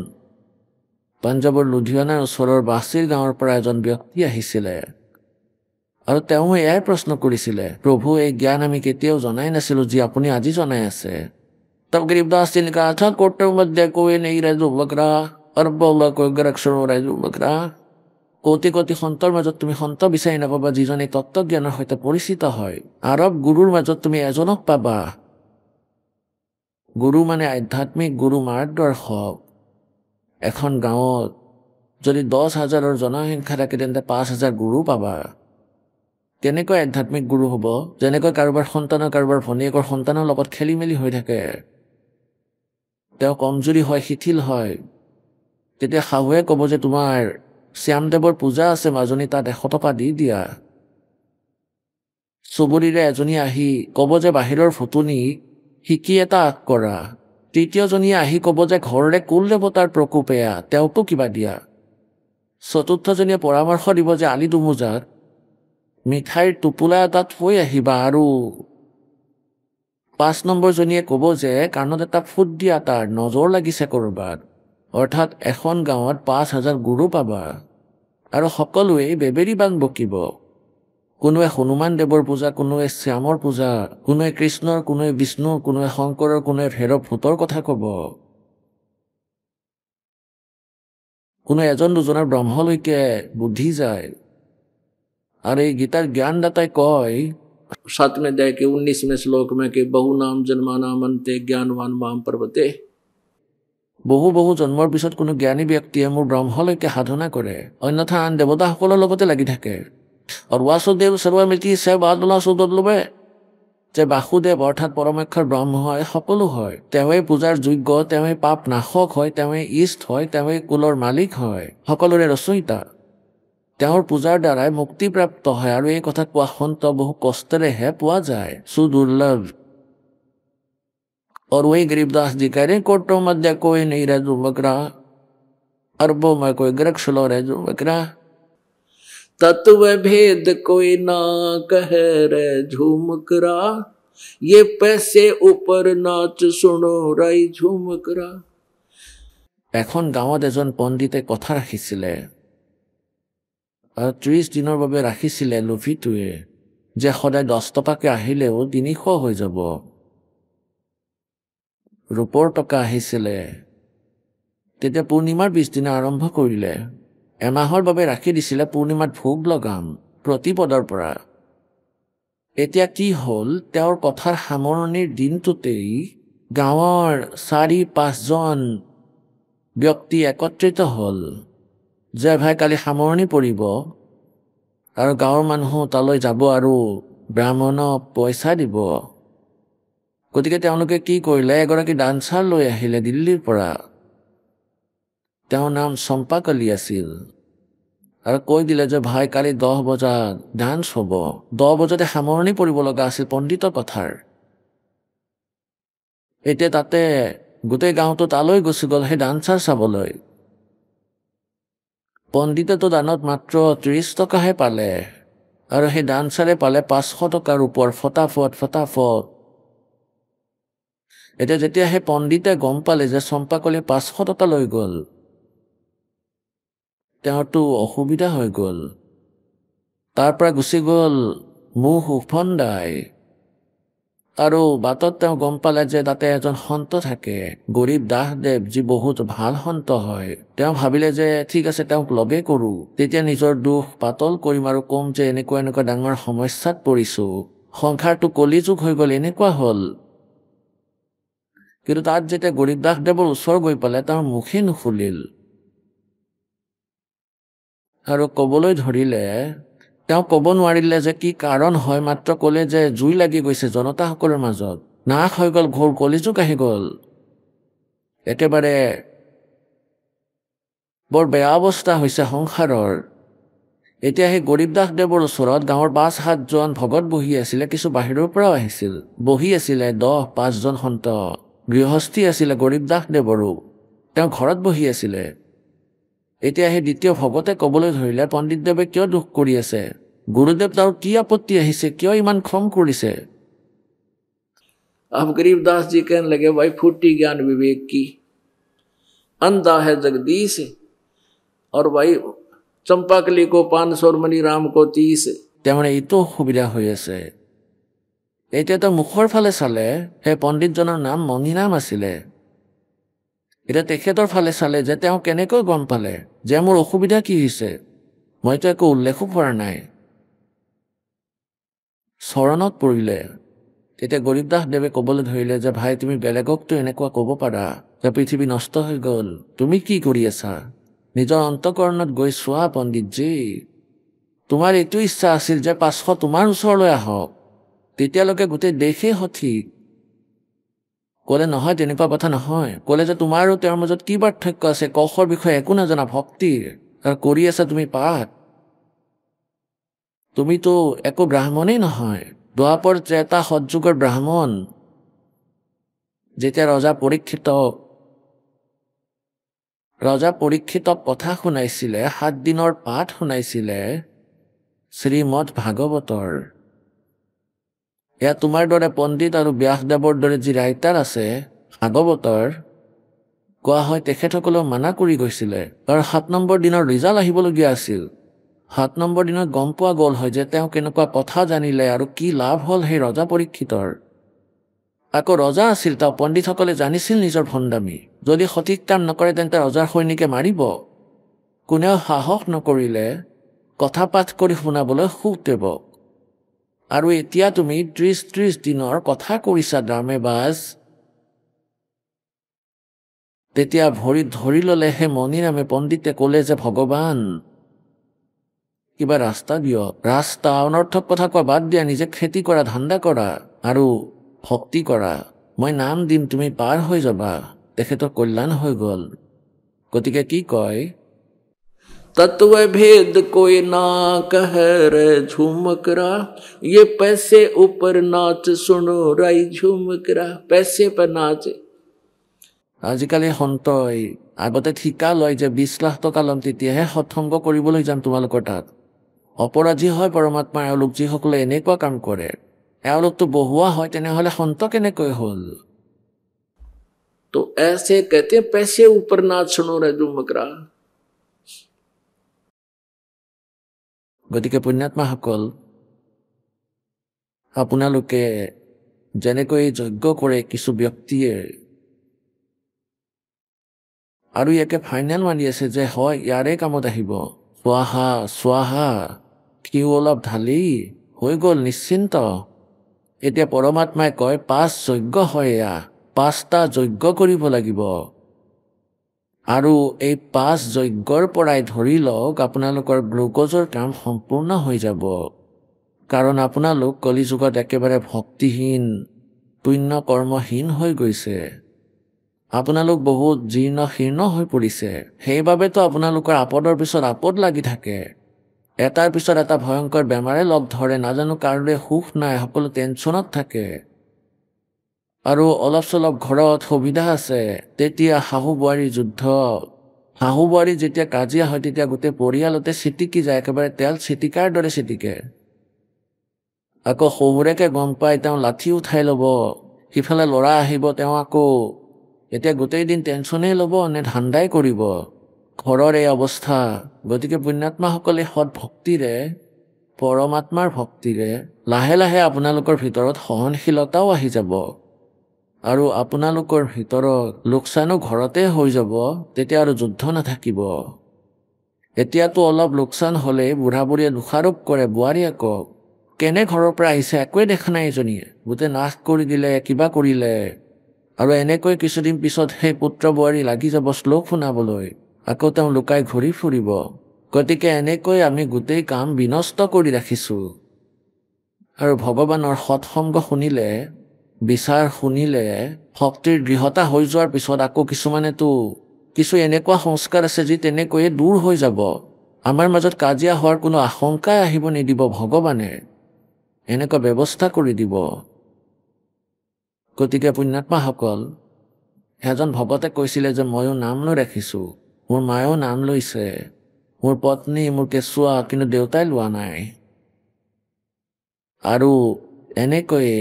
পাঞ্জাৱৰ লুধিয়ানাৰ ওচৰৰ বাছিৰ গাঁৱৰ পৰা এজন ব্যক্তি আহিছিলে আৰু তেওঁ এয়াই প্ৰশ্ন কৰিছিলে প্ৰভু এই জ্ঞান আমি কেতিয়াও জনাই নাছিলোঁ যি আপুনি আজি জনাই আছে তব গৰিবদাস जी ने कहा था कोटों मध्य कोई नहीं रह जो बकरा अरबल्ला कोई गरक्षरों रह जो बकरा কোটি কোটি সন্তৰ মাজত তুমি সন্ত বিচাৰি নাপাবা যিজনে তত্ত্বজ্ঞানৰ সৈতে পৰিচিত হয় আৰব গুৰুৰ মাজত তুমি এজনক পাবা গুৰু মানে আধ্যাত্মিক গুৰু মাৰ্গদৰ্শক এখন গাঁৱত যদি 10,000ৰ জনসংখ্যা থাকে তেন্তে 5,000 গুৰু পাবা কেনেকৈ আধ্যাত্মিক গুৰু হ'ব যেনেকৈ কাৰোবাৰ সন্তানৰ কাৰোবাৰ ভনীয়েকৰ সন্তানৰ লগত খেলি মেলি হৈ থাকে তেওঁ কমজুৰি হয় শিথিল হয় তেতিয়া শাহুৱে ক'ব যে তোমাৰ শ্যামদেৱৰ পূজা আছে মাজনী তাত 100 টকা দি দিয়া চুবুৰীৰে এজনী আহি ক'ব যে বাহিৰৰ ফুটনি শিকি এটা আগ কৰা তৃতীয়জনীয়ে আহি ক'ব যে ঘৰৰে কুল দেৱতাৰ প্ৰকোপ এয়া তেওঁকো কিবা দিয়া চতুৰ্থজনীয়ে পৰামৰ্শ দিব যে আলি দুমোজাত মিঠাইৰ টোপোলা এটাত থৈ আহিবা আৰু 5 নম্বৰ জনীয়ে ক'ব যে কাণত এটা ফুট দিয়া তাৰ নজৰ লাগিছে ক'ৰবাত, অৰ্থাৎ এখন গাঁৱত 5,000 গুৰু পাবা আৰু সকলোৱে বেবেৰী বাং বকিব। কোনোৱে হনুমান দেৱৰ পূজা, কোনোৱে শ্যামৰ পূজা, কোনোৱে কৃষ্ণৰ, কোনোৱে বিষ্ণুৰ, কোনোৱে শংকৰৰ, কোনোৱে ভৈৰৱ ভূতৰ কথা ক'ব। কোনো এজন দুজনৰ ব্ৰহ্মলৈকে বুদ্ধি যায়। আৰু এই গীতাৰ জ্ঞানদাতাই কয় 7वें अध्याय के 19वें श्लोक में कि बहु नाम जन्मानाम अन्ते ज्ञानवान माम पर्वते। বহু জন্মৰ পিছত কোনো জ্ঞানী ব্যক্তিয়ে মোৰ ব্ৰহ্মলৈকে সাধনা কৰে, অন্যথা আন দেৱতাসকলৰ লগতে লাগি থাকে। আৰু বাসুদেৱ সৰ্বমিতি সে বাদলা সুদলবে, যে বাসুদেৱ অৰ্থাৎ পৰমেশ্বৰ ব্ৰহ্ম হয়, সকলো হয়, তেওঁৱেই পূজাৰ যোগ্য, তেওঁৱেই পাপ নাশক হয়, তেওঁৱেই ইষ্ট হয়, তেওঁৱেই কুলৰ মালিক হয়, সকলোৰে ৰচয়িতা। তেওঁৰ পূজাৰ দ্বাৰাই মুক্তিপ্ৰাপ্ত হয় আৰু এই কথা কোৱা সন্ত বহু কষ্টেৰেহে পোৱা যায়, সুদুৰ্লভ। और वही गरीबदास जी कह रहे कोटों मध्य कोई नहीं रह जो बकरा, अरबों में कोई वृक्ष लो रह जो बकरा, तत्व भेद कोई ना कह रह झूमकरा, ये पैसे ऊपर नाच सुनो राई झूमकरा। এখন গাঁৱত এজন পণ্ডিতে কথা ৰাখিছিলে আৰু 30 দিনৰ বাবে ৰাখিছিলে লুফিটোৱে যে সদায় 10 টকাকে আহিলেও 300 হৈ যাব। ৰূপৰ টকা আহিছিলে। তেতিয়া পূৰ্ণিমাৰ 20 দিনা আৰম্ভ কৰিলে। এমাহৰ বাবে ৰাখি দিছিলে, পূৰ্ণিমাত ভোগ লগাম প্ৰতিপদৰ পৰা। এতিয়া কি হ'ল, তেওঁৰ কথাৰ সামৰণিৰ দিনটোতেই গাঁৱৰ 4-5 জন ব্যক্তি একত্ৰিত হ'ল যে ভাই কালি সামৰণি পৰিব আৰু গাঁৱৰ মানুহ তালৈ যাব আৰু ব্ৰাহ্মণক পইচা দিব। গতিকে তেওঁলোকে কি কৰিলে, এগৰাকী ডান্সাৰ লৈ আহিলে দিল্লীৰ পৰা। তেওঁৰ নাম চম্পাকলি আছিল আৰু কৈ দিলে যে ভাই কালি 10 বজাত ডান্স হ'ব। 10 বজাতে সামৰণি পৰিব লগা আছিল পণ্ডিতৰ কথাৰ। এতিয়া তাতে গোটেই গাঁৱটো তালৈ গুচি গ'ল সেই ডান্সাৰ চাবলৈ। পণ্ডিতেতো দানত মাত্ৰ 30 টকাহে পালে আৰু সেই ডান্সাৰে পালে 500 টকাৰ ওপৰ, ফটাফট। এতিয়া যেতিয়া সেই পণ্ডিতে গম পালে যে চম্পাকলি 500 টকা লৈ গ'ল, তেওঁৰতো অসুবিধা হৈ গ'ল। তাৰ পৰা গুচি গ'ল মুখ উফন্দাই। আৰু বাটত তেওঁ গম পালে যে তাতে এজন সন্ত থাকে, গৰীব দাসদেৱ, যি বহুত ভাল সন্ত হয়। তেওঁ ভাবিলে যে ঠিক আছে তেওঁক লগে কৰোঁ, তেতিয়া নিজৰ দুখ পাতল কৰিম আৰু কম যে এনেকুৱা ডাঙৰ সমস্যাত পৰিছোঁ, সংসাৰটো কলিযুগ হৈ গ'ল, এনেকুৱা হ'ল। কিন্তু তাত যেতিয়া গৰীব দাসদেৱৰ ওচৰ গৈ পালে, তেওঁৰ মুখেই নুখুলিল আৰু ক'বলৈ ধৰিলে। তেওঁ ক'ব নোৱাৰিলে যে কি কাৰণ হয়, মাত্ৰ ক'লে যে জুই লাগি গৈছে জনতাসকলৰ মাজত, নাশ হৈ গ'ল, ঘোৰ কলিযুগ আহি গ'ল, একেবাৰে বৰ বেয়া অৱস্থা হৈছে সংসাৰৰ। এতিয়া সেই গৰীব দাসদেৱৰ ওচৰত গাঁৱৰ 5-7 জন ভকত বহি আছিলে, কিছু বাহিৰৰ পৰাও আহিছিল। বহি আছিলে 10-5 জন সন্ত, গৃহস্থী আছিলে গৰীব দাসদেৱৰো, তেওঁ ঘৰত বহি আছিলে। এতিয়া সেই দ্বিতীয় ভকতে ক'বলৈ ধৰিলে পণ্ডিতদেৱে কিয় দুখ কৰি আছে, গুৰুদেৱ তাৰ কি আপত্তি আহিছে, কিয় ইমান খং কৰিছে। अब गरीबदास जी कहने लगे भाई फूटी ज्ञान विवेक की, अंधा है जगदीश, और भाई चंपाकली को 500 और मणि राम को 30। त्यामुळे এইটো অসুবিধা হৈ আছে। এতিয়াতো মুখৰ ফালে চালে সেই পণ্ডিতজনৰ নাম মণিৰাম আছিলে। এতিয়া তেখেতৰ ফালে চালে যে তেওঁ কেনেকৈ গম পালে যে মোৰ অসুবিধা কি হৈছে, মইতো একো উল্লেখো কৰা নাই। চৰণত পৰিলে। তেতিয়া গৰীব দাসদেৱে ক'বলৈ ধৰিলে যে ভাই তুমি বেলেগকতো এনেকুৱা ক'ব পাৰা যে পৃথিৱী নষ্ট হৈ গ'ল, তুমি কি কৰি আছা, নিজৰ অন্তঃকৰণত গৈ চোৱা পণ্ডিতজী। তোমাৰ এইটো ইচ্ছা আছিল যে 500 তোমাৰ ওচৰলৈ আহক, তেতিয়ালৈকে গোটেই দেশেই সঠিক। ক'লে নহয়, তেনেকুৱা কথা নহয়। ক'লে যে তোমাৰ আৰু তেওঁৰ মাজত কি পাৰ্থক্য আছে, কৌশৰ বিষয়ে একো নাজানা, ভক্তিৰ, আৰু কৰি আছা তুমি পাঠ। তুমিতো একো ব্ৰাহ্মণেই নহয়, দ্বাপৰ ত্ৰেতা সৎযুগৰ ব্ৰাহ্মণ। যেতিয়া ৰজা পৰীক্ষিতক কথা শুনাইছিলে, 7 দিনৰ পাঠ শুনাইছিলে শ্ৰীমদ ভাগৱতৰ, এয়া তোমাৰ দৰে পণ্ডিত আৰু ব্যাসদেৱৰ দৰে যি ৰাইটাৰ আছে ভাগৱতৰ, কোৱা হয় তেখেতসকলেও মানা কৰি গৈছিলে, কাৰণ 7 নম্বৰ দিনৰ ৰিজাল্ট আহিবলগীয়া আছিল। 7 নম্বৰ দিনত গম পোৱা গ'ল হয় যে তেওঁ কেনেকুৱা কথা জানিলে আৰু কি লাভ হ'ল সেই ৰজা পৰীক্ষিতৰ। আকৌ ৰজা আছিল, তেওঁ পণ্ডিতসকলে জানিছিল নিজৰ ভণ্ডামি। যদি সঠিক কাম নকৰে তেন্তে ৰজাৰ সৈনিকে মাৰিব। কোনেও সাহস নকৰিলে কথা পাঠ কৰি শুনাবলৈ সুদেৱ। আৰু এতিয়া তুমি 30 দিনৰ কথা কৰিছা ড্ৰামেবাজ। তেতিয়া ভৰিত ধৰি ল'লে সেই মণিৰামে পণ্ডিতে ক'লে যে ভগৱান কিবা ৰাস্তা দিয়ক। ৰাস্তা অনৰ্থক কথা কোৱা বাদ দিয়া, নিজে খেতি কৰা, ধান্দা কৰা আৰু ভক্তি কৰা। মই নাম দিম, তুমি পাৰ হৈ যাবা। তেখেতৰ কল্যাণ হৈ গ'ল। গতিকে কি কয়, तत्व भेद कोई ना कहे रे झुमकरा, ये पैसे ऊपर नाच सुनो राई झुमकरा। पैसे पर नाच। আজিকালি সন্তই আগতে ঠিকা লয় যে 20 লাখ টকা ল'ম, তেতিয়াহে সৎসংগ কৰিবলৈ যাম তোমালোকৰ তাত। অপৰাধী হয় পৰমাত্মা এওঁলোক যিসকলে এনেকুৱা কাম কৰে। এওঁলোকতো বহুৱা হয়, তেনেহ'লে সন্ত কেনেকৈ হ'ল? তো ऐसे कहते पैसे ऊपर नाच सुनो रे झुमकरा। গতিকে পুণ্যাত্মাসকল, আপোনালোকে যেনেকৈ যজ্ঞ কৰে কিছু ব্যক্তিয়ে, আৰু ইয়াকে ফাইনেল মানি আছে যে হয় ইয়াৰে কামত আহিব, স্বাহা স্বাহা, কিও অলপ ঢালি হৈ গ'ল নিশ্চিন্ত। এতিয়া পৰমাত্মাই কয় 5 যজ্ঞ হয়, এয়া 5টা যজ্ঞ কৰিব লাগিব। আৰু এই 5 যজ্ঞৰ পৰাই ধৰি লওক আপোনালোকৰ গ্লুক'জৰ কাম সম্পূৰ্ণ হৈ যাব। কাৰণ আপোনালোক কলিযুগত একেবাৰে ভক্তিহীন, পুণ্য কৰ্মহীন হৈ গৈছে। আপোনালোক বহুত জীৰ্ণ শীৰ্ণ হৈ পৰিছে। সেইবাবেতো আপোনালোকৰ আপদৰ পিছত আপদ লাগি থাকে। এটাৰ পিছত এটা ভয়ংকৰ বেমাৰে লগ ধৰে, নাজানো কাৰোৰে সুখ নাই, সকলো টেনশ্যনত থাকে। আৰু অলপ চলপ ঘৰত সুবিধা আছে, তেতিয়া শাহু বোৱাৰীৰ যুদ্ধ। শাহু বোৱাৰী যেতিয়া কাজিয়া হয় তেতিয়া গোটেই পৰিয়ালতে ছিটিকি যায়, একেবাৰে তেল ছিটিকাৰ দৰে ছিটিকে। আকৌ শহুৰেকে গম পাই তেওঁ লাঠি উঠাই ল'ব, সিফালে ল'ৰা আহিব, তেওঁ আকৌ এতিয়া গোটেই দিন টেনশ্যনেই ল'ব নে ধান্দাই কৰিব। ঘৰৰ এই অৱস্থা। গতিকে পুণ্যাত্মাসকলে সৎ ভক্তিৰে, পৰমাত্মাৰ ভক্তিৰে লাহে লাহে আপোনালোকৰ ভিতৰত সহনশীলতাও আহি যাব। আৰু আপোনালোকৰ ভিতৰত লোকচানো ঘৰতে হৈ যাব, তেতিয়া আৰু যুদ্ধ নাথাকিব। এতিয়াতো অলপ লোকচান হ'লে বুঢ়া বুঢ়ীয়ে দোষাৰোপ কৰে বোৱাৰীয়েকক, কেনে ঘৰৰ পৰা আহিছে একোৱে দেখা নাই এজনীয়ে, গোটেই নাশ কৰি দিলে, কিবা কৰিলে। আৰু এনেকৈ কিছুদিন পিছত সেই পুত্ৰ বোৱাৰী লাগি যাব শ্লোক শুনাবলৈ, আকৌ তেওঁ লুকাই ঘূৰি ফুৰিব। গতিকে এনেকৈ আমি গোটেই কাম বিনষ্ট কৰি ৰাখিছোঁ। আৰু ভগৱানৰ সৎসংগ শুনিলে, বিচাৰ শুনিলে, ভক্তিৰ দৃঢ়তা হৈ যোৱাৰ পিছত আকৌ কিছুমানেতো কিছু এনেকুৱা সংস্কাৰ আছে যি তেনেকৈয়ে দূৰ হৈ যাব। আমাৰ মাজত কাজিয়া হোৱাৰ কোনো আশংকাই আহিব নিদিব ভগৱানে, এনেকুৱা ব্যৱস্থা কৰি দিব। গতিকে পুণ্যাত্মাসকল, এজন ভকতে কৈছিলে যে ময়ো নাম লৈ ৰাখিছোঁ, মোৰ মায়েও নাম লৈছে, মোৰ পত্নী, মোৰ কেঁচুৱা, কিন্তু দেউতাই লোৱা নাই। আৰু এনেকৈয়ে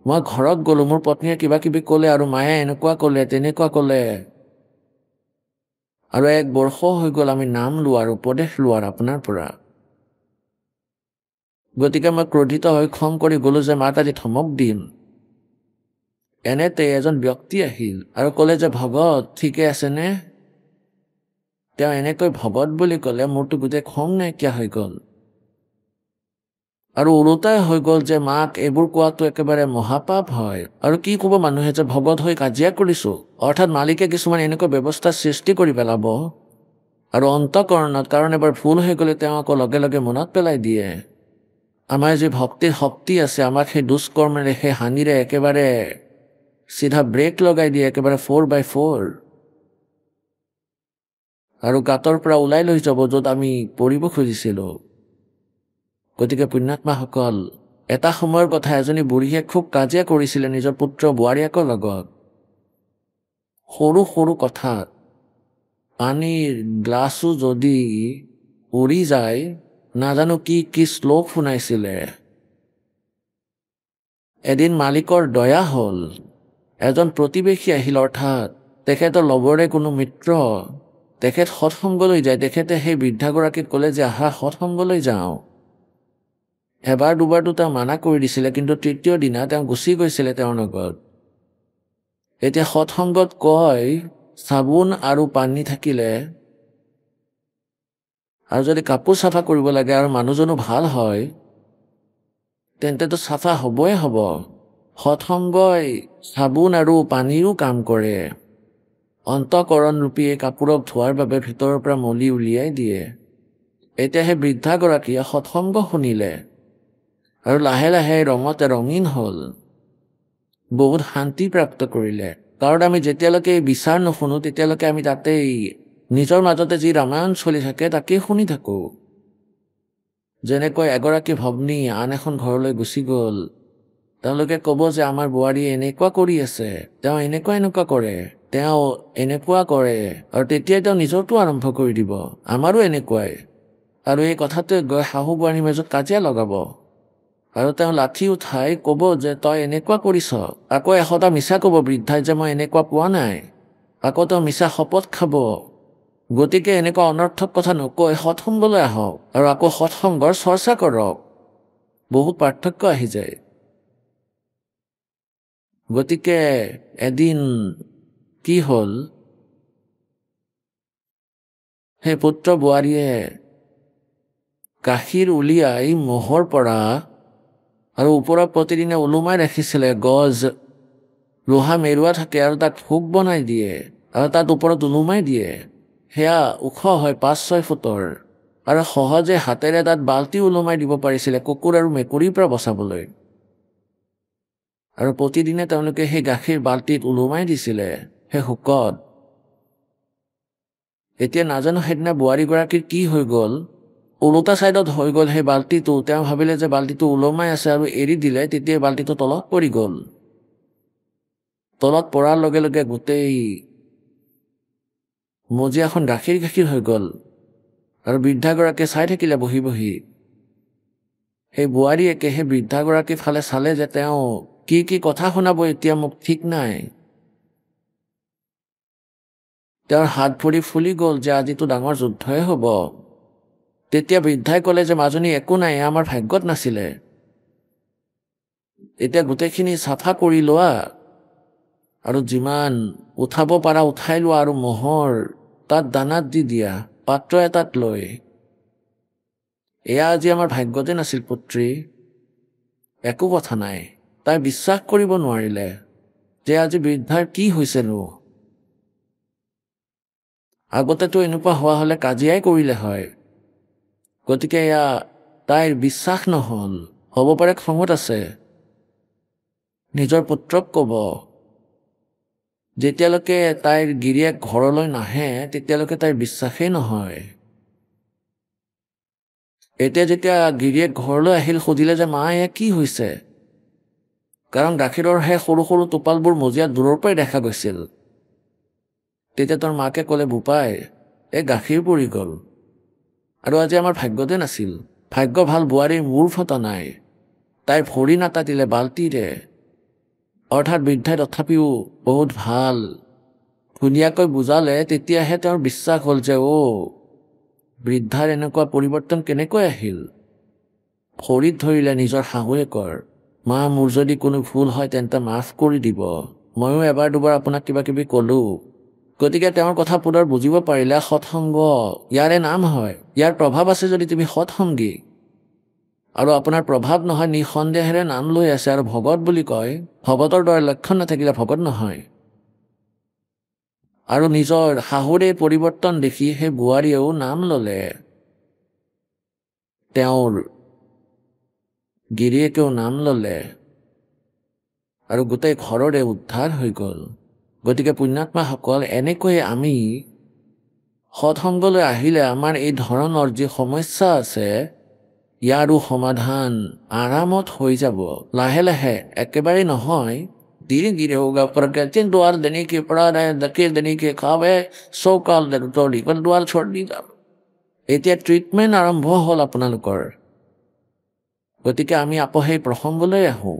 মই ঘৰত গ'লোঁ, মোৰ পত্নীয়ে কিবা কিবি ক'লে আৰু মায়ে এনেকুৱা ক'লে তেনেকুৱা ক'লে। আৰু 1 বৰ্ষ হৈ গ'ল আমি নাম লোৱাৰ, উপদেশ লোৱাৰ আপোনাৰ পৰা। গতিকে মই ক্ৰোধিত হৈ খং কৰি গ'লোঁ যে মাত আজি ধমক দিম। এনেতে এজন ব্যক্তি আহিল আৰু ক'লে যে ভগত ঠিকে আছেনে? তেওঁ এনেকৈ ভগত বুলি ক'লে মোৰতো গোটেই খং নাইকিয়া হৈ গ'ল। আৰু ওলোটাই হৈ গ'ল যে মাক এইবোৰ কোৱাটো একেবাৰে মহাপাপ হয়। আৰু কি ক'ব মানুহে যে ভগত হৈ কাজিয়া কৰিছোঁ, অৰ্থাৎ মালিকে কিছুমান এনেকুৱা ব্যৱস্থা সৃষ্টি কৰি পেলাব। আৰু অন্তঃকৰণত, কাৰণ এবাৰ ভুল হৈ গ'লে তেওঁ আকৌ লগে লগে মনত পেলাই দিয়ে। আমাৰ যি ভক্তিৰ শক্তি আছে, আমাক সেই দুষ্কৰ্মেৰে, সেই হানিৰে একেবাৰে চিধা ব্ৰেক লগাই দিয়ে, একেবাৰে 4x4। আৰু গাঁতৰ পৰা ওলাই লৈ যাব য'ত আমি পৰিব খুজিছিলোঁ। গতিকে পুণ্যাত্মাসকল, এটা সময়ৰ কথা, এজনী বুঢ়ীয়ে খুব কাজিয়া কৰিছিলে নিজৰ পুত্ৰ বোৱাৰীয়েকৰ লগত। সৰু সৰু কথাত পানীৰ গ্লাছো যদি উৰি যায়, নাজানো কি কি শ্লোক শুনাইছিলে। এদিন মালিকৰ দয়া হ'ল, এজন প্ৰতিবেশী আহিল, অৰ্থাৎ তেখেতৰ লগৰে কোনো মিত্ৰ। তেখেত সৎসংগলৈ যায়। তেখেতে সেই বৃদ্ধাগৰাকীক ক'লে যে আহা সৎসংগলৈ যাওঁ। এবাৰ দুবাৰতো তেওঁ মানা কৰি দিছিলে, কিন্তু তৃতীয় দিনা তেওঁ গুচি গৈছিলে তেওঁৰ লগত। এতিয়া সৎসংগত কয় চাবোন আৰু পানী থাকিলে, আৰু যদি কাপোৰ চাফা কৰিব লাগে আৰু মানুহজনো ভাল হয়, তেন্তেতো চাফা হ'বই হ'ব। সৎসংগই চাবোন আৰু পানীৰো কাম কৰে। অন্তঃকৰণ ৰূপী এই কাপোৰক ধোৱাৰ বাবে ভিতৰৰ পৰা মলি উলিয়াই দিয়ে। এতিয়া সেই বৃদ্ধাগৰাকীয়ে সৎসংগ শুনিলে আৰু লাহে লাহে ৰঙতে ৰঙীন হ'ল, বহুত শান্তি প্ৰাপ্ত কৰিলে। কাৰণ আমি যেতিয়ালৈকে এই বিচাৰ নুশুনো তেতিয়ালৈকে আমি তাতেই নিজৰ মাজতে যি ৰামায়ণ চলি থাকে তাকেই শুনি থাকোঁ। যেনেকৈ এগৰাকী ভগ্নী আন এখন ঘৰলৈ গুচি গ'ল, তেওঁলোকে ক'ব যে আমাৰ বোৱাৰীয়ে এনেকুৱা কৰি আছে, তেওঁ এনেকুৱা কৰে, তেওঁ এনেকুৱা কৰে, আৰু তেতিয়াই তেওঁ নিজৰটো আৰম্ভ কৰি দিব, আমাৰো এনেকুৱাই। আৰু এই কথাটোৱে গৈ শাহু বোৱাৰীৰ মাজত কাজিয়া লগাব, আৰু তেওঁ লাঠি উঠাই ক'ব যে তই এনেকুৱা কৰিছ। আকৌ 100টা মিছা ক'ব বৃদ্ধাই যে মই এনেকুৱা পোৱা নাই। আকৌ তেওঁ মিছা শপত খাব। গতিকে এনেকুৱা অনৰ্থক কথা নকৈ সৎসংগলৈ আহক আৰু আকৌ সৎসংগৰ চৰ্চা কৰক। বহুত পাৰ্থক্য আহি যায়। গতিকে এদিন কি হ'ল, সেই পুত্ৰ বোৱাৰীয়ে গাখীৰ উলিয়াই মহৰ পৰা আৰু ওপৰত প্ৰতিদিনে ওলোমাই ৰাখিছিলে গজ, লোহা মেৰুৱা থাকে, আৰু তাক ভোগ বনাই দিয়ে আৰু তাত ওপৰত ওলোমাই দিয়ে। সেয়া ওখ হয় 5-6 ফুটৰ, আৰু সহজে হাতেৰে তাত বাল্টি ওলোমাই দিব পাৰিছিলে কুকুৰ আৰু মেকুৰীৰ পৰা বচাবলৈ। আৰু প্ৰতিদিনে তেওঁলোকে সেই গাখীৰ বাল্টিত ওলোমাই দিছিলে সেই হুকত। এতিয়া নাজানো সেইদিনা বোৱাৰীগৰাকীৰ কি হৈ গ'ল, ওলোটা ছাইডত হৈ গ'ল সেই বাল্টিটো। তেওঁ ভাবিলে যে বাল্টিটো ওলোমাই আছে আৰু এৰি দিলে, তেতিয়া বাল্টিটো তলত পৰি গ'ল। তলত পৰাৰ লগে লগে গোটেই মজিয়াখন গাখীৰ হৈ গ'ল, আৰু বৃদ্ধাগৰাকীয়ে চাই থাকিলে বহি বহি। সেই বোৱাৰীয়েকে সেই বৃদ্ধাগৰাকীৰ ফালে চালে যে তেওঁ কি কথা শুনাব এতিয়া মোক ঠিক নাই। তেওঁৰ হাত ভৰি ফুলি গ'ল যে আজিতো ডাঙৰ যুদ্ধই হ'ব। তেতিয়া বৃদ্ধাই ক'লে যে মাজনী একো নাই, আমাৰ ভাগ্যত নাছিলে। এতিয়া গোটেইখিনি চাফা কৰি লোৱা আৰু যিমান উঠাব পাৰা উঠাই লোৱা, আৰু মহৰ তাত দানাত দি দিয়া পাত্ৰ এটাত লৈ। এয়া আজি আমাৰ ভাগ্যতে নাছিল পুত্ৰী। একো কথা নাই। তাই বিশ্বাস কৰিব নোৱাৰিলে যে আজি বৃদ্ধাৰ কি হৈছেনো। আগতেতো এনেকুৱা হোৱা হ'লে কাজিয়াই কৰিলে হয়। গতিকে এয়া তাইৰ বিশ্বাস নহ'ল। হ'ব পাৰে খঙত আছে। নিজৰ পুত্ৰক ক'ব, যেতিয়ালৈকে তাইৰ গিৰিয়েক ঘৰলৈ নাহে তেতিয়ালৈকে তাইৰ বিশ্বাসেই নহয়। এতিয়া যেতিয়া গিৰিয়েক ঘৰলৈ আহিল, সুধিলে যে মা এয়া কি হৈছে, কাৰণ গাখীৰৰ সেই সৰু সৰু টোপালবোৰ মজিয়াত দূৰৰ পৰাই দেখা গৈছিল। তেতিয়া তোৰ মাকে ক'লে বোপাই এই গাখীৰ পৰি গ'ল, আৰু আজি আমাৰ ভাগ্যতে নাছিল। ভাগ্য ভাল বোৱাৰীৰ মূৰ ফটা নাই, তাইৰ ভৰি নাটাতিলে বাল্টিৰে। অৰ্থাৎ বৃদ্ধাই তথাপিও বহুত ভাল ধুনীয়াকৈ বুজালে। তেতিয়াহে তেওঁৰ বিশ্বাস হ'ল যে বৃদ্ধাৰ এনেকুৱা পৰিৱৰ্তন কেনেকৈ আহিল। ভৰিত ধৰিলে নিজৰ শাহুৱেকৰ, মা মোৰ যদি কোনো ভুল হয় তেন্তে মাফ কৰি দিব, ময়ো এবাৰ দুবাৰ আপোনাক কিবা কিবি ক'লোঁ। গতিকে তেওঁৰ কথা পুনৰ বুজিব পাৰিলে। সৎসংগ ইয়াৰে নাম হয়। ইয়াৰ প্ৰভাৱ আছে যদি তুমি সৎসংগী, আৰু আপোনাৰ প্ৰভাৱ নহয় নিঃসন্দেহেৰে নাম লৈ আছে আৰু ভগত বুলি কয়। ভগতৰ দৰে লক্ষণ নাথাকিলে ভগত নহয়। আৰু নিজৰ শাহুৰে পৰিৱৰ্তন দেখি সেই বোৱাৰীয়েও নাম ল'লে, তেওঁৰ গিৰিয়েকেও নাম ল'লে, আৰু গোটেই ঘৰৰে উদ্ধাৰ হৈ গ'ল। গতিকে পুণ্যাত্মাসকল, এনেকৈয়ে আমি সৎসংগলৈ আহিলে আমাৰ এই ধৰণৰ যি সমস্যা আছে ইয়াৰো সমাধান আৰামত হৈ যাব। লাহে লাহে, একেবাৰে নহয়, ধীৰে ধীৰে होगा। पर द्वार देने के पड़ा रहे, धक्के देने के खावे, 100 काल दे तोड़ी पर द्वार छोड़ दी। এতিয়া ট্ৰিটমেণ্ট আৰম্ভ হ'ল আপোনালোকৰ। গতিকে আমি আকৌ সেই প্ৰসংগলৈ আহোঁ।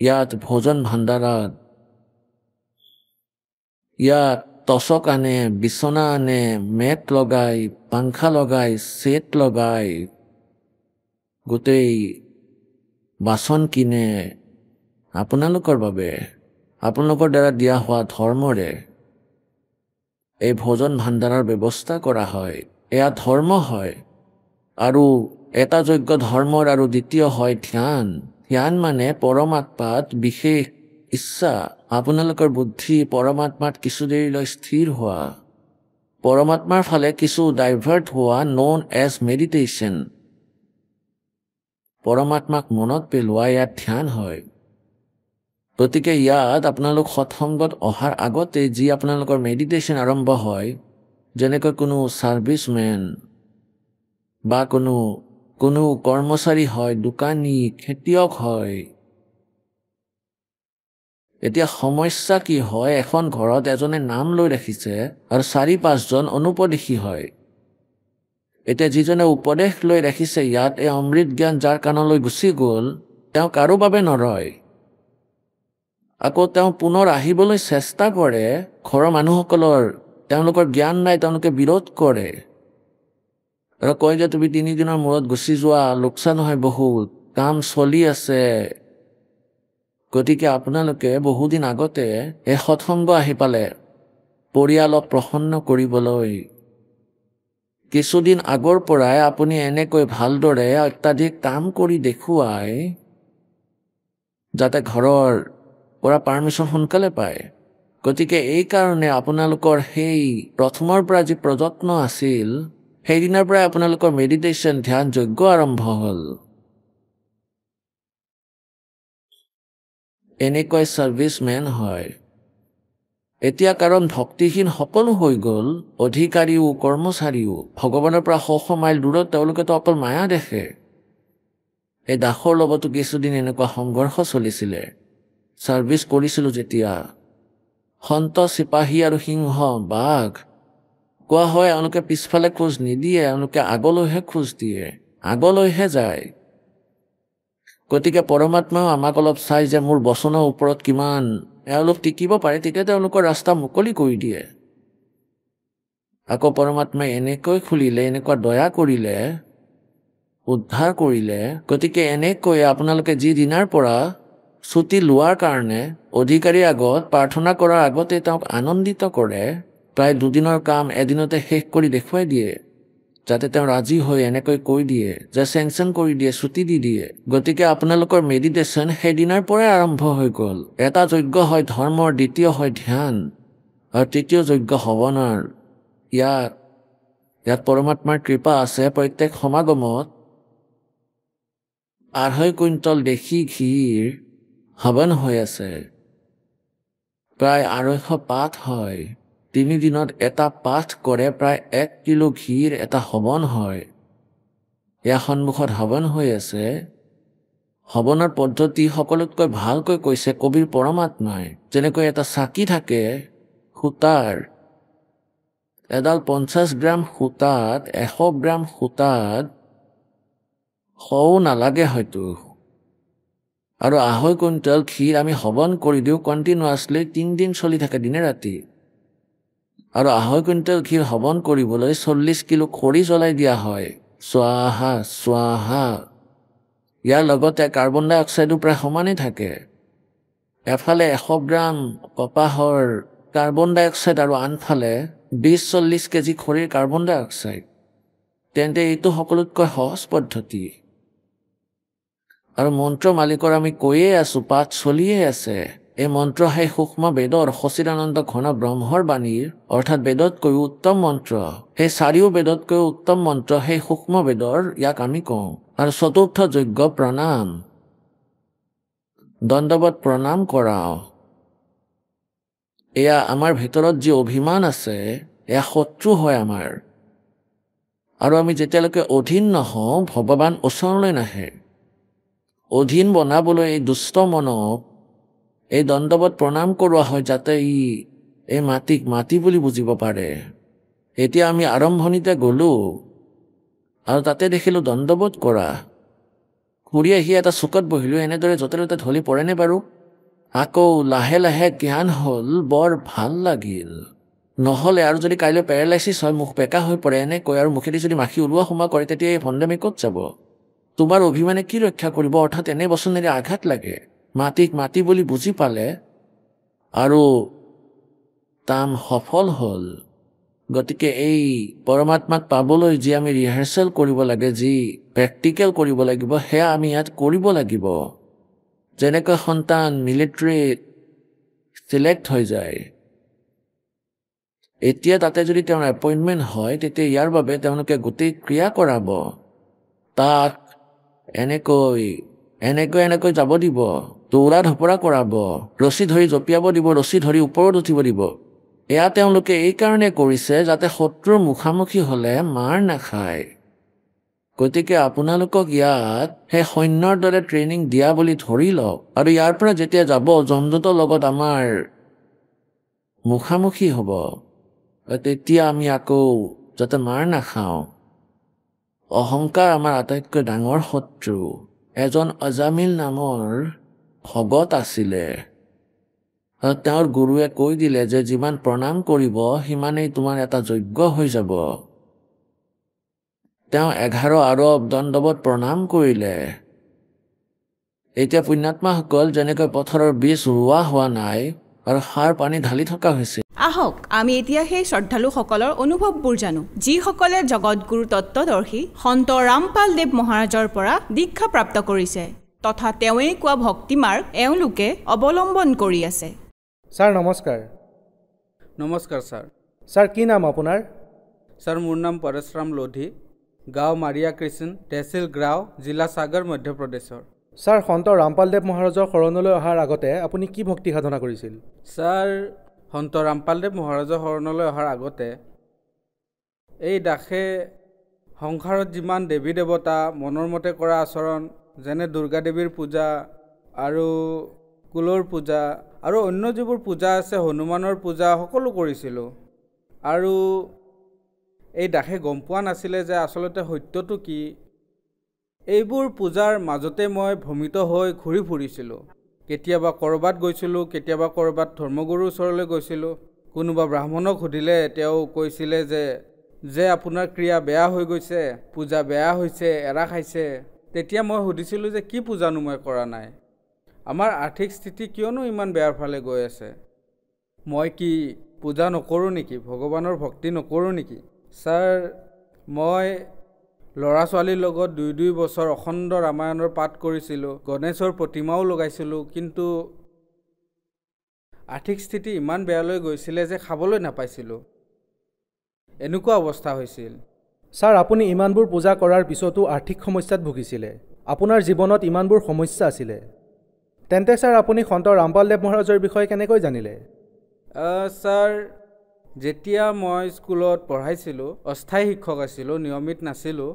ইয়াত ভোজন ভাণ্ডাৰত ইয়াত টচক আনে, বিচনা আনে, মেট লগাই, পাংখা লগাই, ছেট লগাই, গোটেই বাচন কিনে আপোনালোকৰ বাবে, আপোনালোকৰ দ্বাৰা দিয়া হোৱা ধৰ্মৰে এই ভোজন ভাণ্ডাৰৰ ব্যৱস্থা কৰা হয়। এয়া ধৰ্ম হয়। আৰু এটা যজ্ঞ ধৰ্মৰ আৰু দ্বিতীয় হয় ধ্যান। ধ্যান মানে পৰমাত্মাত বিশেষ ইচ্ছা, আপোনালোকৰ বুদ্ধি পৰমাত্মাত কিছু দেৰিলৈ স্থিৰ হোৱা, পৰমাত্মাৰ ফালে কিছু ডাইভাৰ্ট হোৱা, ন'ন এজ মেডিটেশ্যন। পৰমাত্মাক মনত পেলোৱা ইয়াত ধ্যান হয়। গতিকে ইয়াত আপোনালোক সৎসংগত অহাৰ আগতে যি আপোনালোকৰ মেডিটেশ্যন আৰম্ভ হয়, যেনেকৈ কোনো ছাৰ্ভিচমেন বা কোনো কৰ্মচাৰী হয়, দোকানী, খেতিয়ক হয়। এতিয়া সমস্যা কি হয়, এখন ঘৰত এজনে নাম লৈ ৰাখিছে আৰু 4-5জন অনুপদেশী হয়। এতিয়া যিজনে উপদেশ লৈ ৰাখিছে ইয়াত এই অমৃত জ্ঞান যাৰ কাণলৈ গুচি গ'ল, তেওঁ কাৰো বাবে নৰয়। আকৌ তেওঁ পুনৰ আহিবলৈ চেষ্টা কৰে, ঘৰৰ মানুহসকলৰ তেওঁলোকৰ জ্ঞান নাই, তেওঁলোকে বিৰোধ কৰে আৰু কয় যে তুমি 3 দিনৰ মূৰত গুচি যোৱা, লোকচান হয় বহুত, কাম চলি আছে। গতিকে আপোনালোকে বহুদিন আগতে এই সৎসংগ আহি পালে পৰিয়ালক প্ৰসন্ন কৰিবলৈ কিছুদিন আগৰ পৰাই আপুনি এনেকৈ ভালদৰে অত্যাধিক কাম কৰি দেখুৱাই যাতে ঘৰৰ পৰা পাৰ্মিশ্যন সোনকালে পায়। গতিকে এই কাৰণে আপোনালোকৰ সেই প্ৰথমৰ পৰা যি প্ৰযত্ন আছিল, সেইদিনাৰ পৰাই আপোনালোকৰ মেডিটেশ্যন ধ্যান যজ্ঞ আৰম্ভ হ'ল। এনেকৈ ছাৰ্ভিচমেন হয়। এতিয়া কাৰণ ভক্তিহীন সকলো হৈ গ'ল, অধিকাৰীও কৰ্মচাৰীও ভগৱানৰ পৰা শ মাইল দূৰত, তেওঁলোকেতো অকল মায়া দেখে। এই দাসৰ লগতো কিছুদিন এনেকুৱা সংঘৰ্ষ চলিছিলে। ছাৰ্ভিচ কৰিছিলোঁ যেতিয়া, সন্ত চিপাহী আৰু সিংহ বাঘ কোৱা হয়, এওঁলোকে পিছফালে খোজ নিদিয়ে, এওঁলোকে আগলৈহে খোজ দিয়ে, আগলৈহে যায়। গতিকে পৰমাত্মাও আমাক অলপ চাই যে মোৰ বচনৰ ওপৰত কিমান এওঁলোক টিকিব পাৰে, তেতিয়া তেওঁলোকৰ ৰাস্তা মুকলি কৰি দিয়ে। আকৌ পৰমাত্মাই এনেকৈ খুলিলে, এনেকুৱা দয়া কৰিলে, উদ্ধাৰ কৰিলে। গতিকে এনেকৈ আপোনালোকে যি দিনাৰ পৰা ছুটি লোৱাৰ কাৰণে অধিকাৰীৰ আগত প্ৰাৰ্থনা কৰাৰ আগতে তেওঁক আনন্দিত কৰে, প্ৰায় 2 দিনৰ কাম এদিনতে শেষ কৰি দেখুৱাই দিয়ে, যাতে তেওঁ ৰাজি হৈ এনেকৈ কৈ দিয়ে যে চেংচন কৰি দিয়ে, ছুটি দি দিয়ে। গতিকে আপোনালোকৰ মেডিটেশ্যন সেইদিনাৰ পৰাই আৰম্ভ হৈ গ'ল। এটা যজ্ঞ হয় ধৰ্মৰ, দ্বিতীয় হয় ধ্যান আৰু তৃতীয় যজ্ঞ হৱনৰ। ইয়াত পৰমাত্মাৰ কৃপা আছে। প্ৰত্যেক সমাগমত 2.5 কুইণ্টল দেশী ঘিৰ হৱন হৈ আছে। প্ৰায় 250 পাঠ হয়। 3 দিনত এটা পাঠ কৰে, প্ৰায় 1 কিলো ঘিৰ এটা হৱন হয়। ইয়াৰ সন্মুখত হৱন হৈ আছে। হৱনৰ পদ্ধতি সকলোতকৈ ভালকৈ কৈছে কবিৰ পৰমাত্মাই। যেনেকৈ এটা চাকি থাকে সূতাৰ, এডাল 50 গ্ৰাম সূতাত, 100 গ্ৰাম সূতাত শও নালাগে হয়তো, আৰু 2.5 কুইণ্টল ঘিৰ আমি হৱন কৰি দিওঁ কণ্টিনিউৱাছলি, 3 দিন চলি থাকে দিনে ৰাতি। আৰু 2.5 কুইণ্টল ঘিৰ হৱন কৰিবলৈ 40 কিলো খৰি জ্বলাই দিয়া হয়। স্বাহা স্বাহা। ইয়াৰ লগতে কাৰ্বন ডাই অক্সাইডো প্ৰায় সমানেই থাকে। এফালে 100 গ্ৰাম কপাহৰ কাৰ্বন ডাই অক্সাইড আৰু আনফালে 20-40 কেজি খৰিৰ কাৰ্বন ডাই অক্সাইড। তেন্তে এইটো সকলোতকৈ সহজ পদ্ধতি। আৰু মন্ত্ৰ মালিকৰ আমি কৈয়ে আছোঁ, পাঠ চলিয়ে আছে। এই মন্ত্ৰ সেই সূক্ষ্ম বেদৰ, সচিদানন্দ ঘন ব্ৰহ্মৰ বাণীৰ, অৰ্থাৎ বেদতকৈও উত্তম মন্ত্ৰ। সেই 4 বেদতকৈও উত্তম মন্ত্ৰ সেই সূক্ষ্ম বেদৰ, ইয়াক আমি কওঁ। আৰু চতুৰ্থ যজ্ঞ প্ৰণাম, দণ্ডৱত প্ৰণাম কৰাও। এয়া আমাৰ ভিতৰত যি অভিমান আছে, এয়া শত্ৰু হয় আমাৰ। আৰু আমি যেতিয়ালৈকে অধীন নহওঁ, ভগৱান ওচৰলৈ নাহে। অধীন বনাবলৈ এই দুষ্ট মনক এই দণ্ডৱত প্ৰণাম কৰোৱা হয়, যাতে এই মাটিক মাটি বুলি বুজিব পাৰে। এতিয়া আমি আৰম্ভণিতে গ'লোঁ আৰু তাতে দেখিলোঁ দণ্ডৱত কৰা। ঘূৰি আহি এটা চুকত বহিলোঁ। এনেদৰে য'তে ত'তে ঢলি পৰেনে বাৰু? আকৌ লাহে লাহে জ্ঞান হ'ল, বৰ ভাল লাগিল। নহ'লে আৰু যদি কাইলৈ পেৰালাইচিছ হয়, মুখ বেকা হৈ পৰে এনেকৈ, আৰু মুখেদি যদি মাখি ওলোৱা সোমোৱা কৰে, তেতিয়া এই ভণ্ডামি ক'ত যাব? তোমাৰ অভিমানে কি ৰক্ষা কৰিব? অৰ্থাৎ এনে বচনেৰে আঘাত লাগে। মাটিক মাটি বুলি বুজি পালে আৰু কাম সফল হ'ল। গতিকে এই পৰমাত্মাক পাবলৈ যি আমি ৰিহাৰ্চেল কৰিব লাগে, যি প্ৰেক্টিকেল কৰিব লাগিব, সেয়া আমি ইয়াত কৰিব লাগিব। যেনেকৈ সন্তান মিলিটাৰীত চিলেক্ট হৈ যায়, এতিয়া তাতে যদি তেওঁৰ এপইণ্টমেণ্ট হয়, তেতিয়া ইয়াৰ বাবে তেওঁলোকে গোটেই ক্ৰিয়া কৰাব। তাক এনেকৈ যাব দিব, দৌৰা ধপৰা কৰাব, ৰছী ধৰি জঁপিয়াব দিব, ৰছী ধৰি ওপৰত উঠিব দিব। এয়া তেওঁলোকে এইকাৰণে কৰিছে যাতে শত্ৰুৰ মুখামুখি হ'লে মাৰ নাখায়। গতিকে আপোনালোকক ইয়াত সেই সৈন্যৰ দৰে ট্ৰেইনিং দিয়া বুলি ধৰি লওক, আৰু ইয়াৰ পৰা যেতিয়া যাব যমদূতৰ লগত আমাৰ মুখামুখি হ'ব, তেতিয়া আমি আকৌ যাতে মাৰ নাখাওঁ। অহংকাৰ আমাৰ আটাইতকৈ ডাঙৰ শত্ৰু। এজন অজামিল নামৰ ভগত আছিলে। তেওঁৰ গুৰুৱে কৈ দিলে যে যিমান প্ৰণাম কৰিব সিমানেই তোমাৰ এটা যজ্ঞ হৈ যাব। তেওঁ 11 আৰব দণ্ডৱত প্ৰণাম কৰিলে। এতিয়া পুণ্যাত্মাসকল যেনেকৈ পথাৰৰ বীজ ৰোৱা হোৱা নাই আৰু সাৰ পানী ঢালি থকা হৈছে। আহক আমি এতিয়া সেই শ্ৰদ্ধালুসকলৰ অনুভৱবোৰ জানো, যিসকলে জগতগুৰু তত্ত্বদৰ্শী সন্ত ৰামপাল দেৱ মহাৰাজৰ পৰা দীক্ষা প্ৰাপ্ত কৰিছে, তথা তেওঁৱেই কোৱা ভক্তি মাৰ্গ এওঁলোকে অৱলম্বন কৰি আছে। ছাৰ নমস্কাৰ। নমস্কাৰ ছাৰ। ছাৰ কি নাম আপোনাৰ? ছাৰ মোৰ নাম পৰেশৰাম লোধি, গাঁও মাৰিয়া কৃষ্ণ, তহচিল গ্ৰাও, জিলা সাগৰ, মধ্যপ্ৰদেশৰ। ছাৰ সন্ত ৰামপালদেৱ মহাৰাজৰ শৰণলৈ অহাৰ আগতে আপুনি কি ভক্তি সাধনা কৰিছিল? ছাৰ সন্ত ৰামপালদেৱ মহাৰাজৰ শৰণলৈ অহাৰ আগতে এই দাসে সংসাৰত যিমান দেৱী দেৱতা মনৰ মতে কৰা আচৰণ, যেনে দুৰ্গা দেৱীৰ পূজা আৰু কুলৰ পূজা আৰু অন্য যিবোৰ পূজা আছে, হনুমানৰ পূজা, সকলো কৰিছিলোঁ। আৰু এই দাসে গম পোৱা নাছিলে যে আচলতে সত্যটো কি। এইবোৰ পূজাৰ মাজতে মই ভ্ৰমিত হৈ ঘূৰি ফুৰিছিলোঁ। কেতিয়াবা ক'ৰবাত গৈছিলোঁ, কেতিয়াবা ক'ৰবাত ধৰ্মগুৰুৰ ওচৰলৈ গৈছিলোঁ। কোনোবা ব্ৰাহ্মণক সুধিলে তেওঁ কৈছিলে যে আপোনাৰ ক্ৰিয়া বেয়া হৈ গৈছে, পূজা বেয়া হৈছে, এৰা খাইছে। তেতিয়া মই সুধিছিলোঁ যে কি পূজানো মই কৰা নাই, আমাৰ আৰ্থিক স্থিতি কিয়নো ইমান বেয়াৰ ফালে গৈ আছে, মই কি পূজা নকৰোঁ নেকি, ভগৱানৰ ভক্তি নকৰোঁ নেকি? ছাৰ মই ল'ৰা ছোৱালীৰ লগত 2 বছৰ অখণ্ড ৰামায়ণৰ পাঠ কৰিছিলোঁ, গণেশৰ প্ৰতিমাও লগাইছিলোঁ, কিন্তু আৰ্থিক স্থিতি ইমান বেয়ালৈ গৈছিলে যে খাবলৈ নাপাইছিলোঁ। এনেকুৱা অৱস্থা হৈছিল। ছাৰ আপুনি ইমানবোৰ পূজা কৰাৰ পিছতো আৰ্থিক সমস্যাত ভুগিছিলে, আপোনাৰ জীৱনত ইমানবোৰ সমস্যা আছিলে, তেন্তে ছাৰ আপুনি সন্ত ৰামপালদেৱ মহাৰাজৰ বিষয়ে কেনেকৈ জানিলে? ছাৰ যেতিয়া মই স্কুলত পঢ়াইছিলোঁ, অস্থায়ী শিক্ষক আছিলোঁ, নিয়মিত নাছিলোঁ।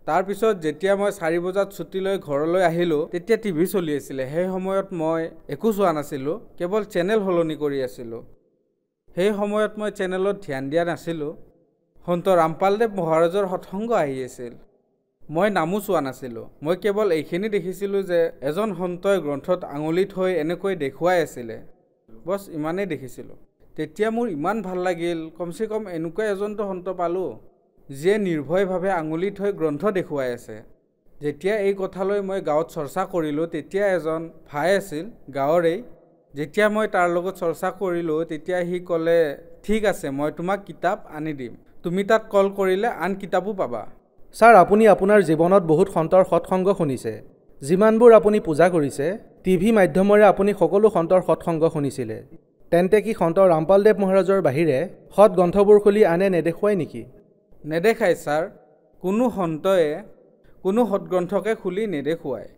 তাৰপিছত যেতিয়া মই 4 বজাত ছুটী লৈ ঘৰলৈ আহিলোঁ, তেতিয়া টিভি চলি আছিলে। সেই সময়ত মই একো চোৱা নাছিলোঁ, কেৱল চেনেল সলনি কৰি আছিলোঁ। সেই সময়ত মই চেনেলত ধ্যান দিয়া নাছিলোঁ। সন্ত ৰামপালদেৱ মহাৰাজৰ সৎসংগ আহি আছিল। মই নামো চোৱা নাছিলোঁ। মই কেৱল এইখিনি দেখিছিলোঁ যে এজন সন্তই গ্ৰন্থত আঙুলি থৈ এনেকৈ দেখুৱাই আছিলে, বছ ইমানেই দেখিছিলোঁ। তেতিয়া মোৰ ইমান ভাল লাগিল, কমচে কম এনেকুৱা এজনটো সন্ত পালোঁ যিয়ে নিৰ্ভয়ভাৱে আঙুলি থৈ গ্ৰন্থ দেখুৱাই আছে। যেতিয়া এই কথালৈ মই গাঁৱত চৰ্চা কৰিলোঁ, তেতিয়া এজন ভাই আছিল গাঁৱৰেই। যেতিয়া মই তাৰ লগত চৰ্চা কৰিলোঁ, তেতিয়া সি ক'লে, ঠিক আছে মই তোমাক কিতাপ আনি দিম, তুমি তাত কল কৰিলে আন কিতাপো পাবা। ছাৰ আপুনি আপোনাৰ জীৱনত বহুত সন্তৰ সৎসংগ শুনিছে, যিমানবোৰ আপুনি পূজা কৰিছে, টিভি মাধ্যমেৰে আপুনি সকলো সন্তৰ সৎসংগ শুনিছিলে, তেন্তে কি সন্ত ৰামপালদেৱ মহাৰাজৰ বাহিৰে সৎ গ্ৰন্থবোৰ খুলি আনে নেদেখুৱাই নেকি? নেদেখায় ছাৰ, কোনো সন্তই কোনো সৎগ্ৰন্থকে খুলি নেদেখুৱায়,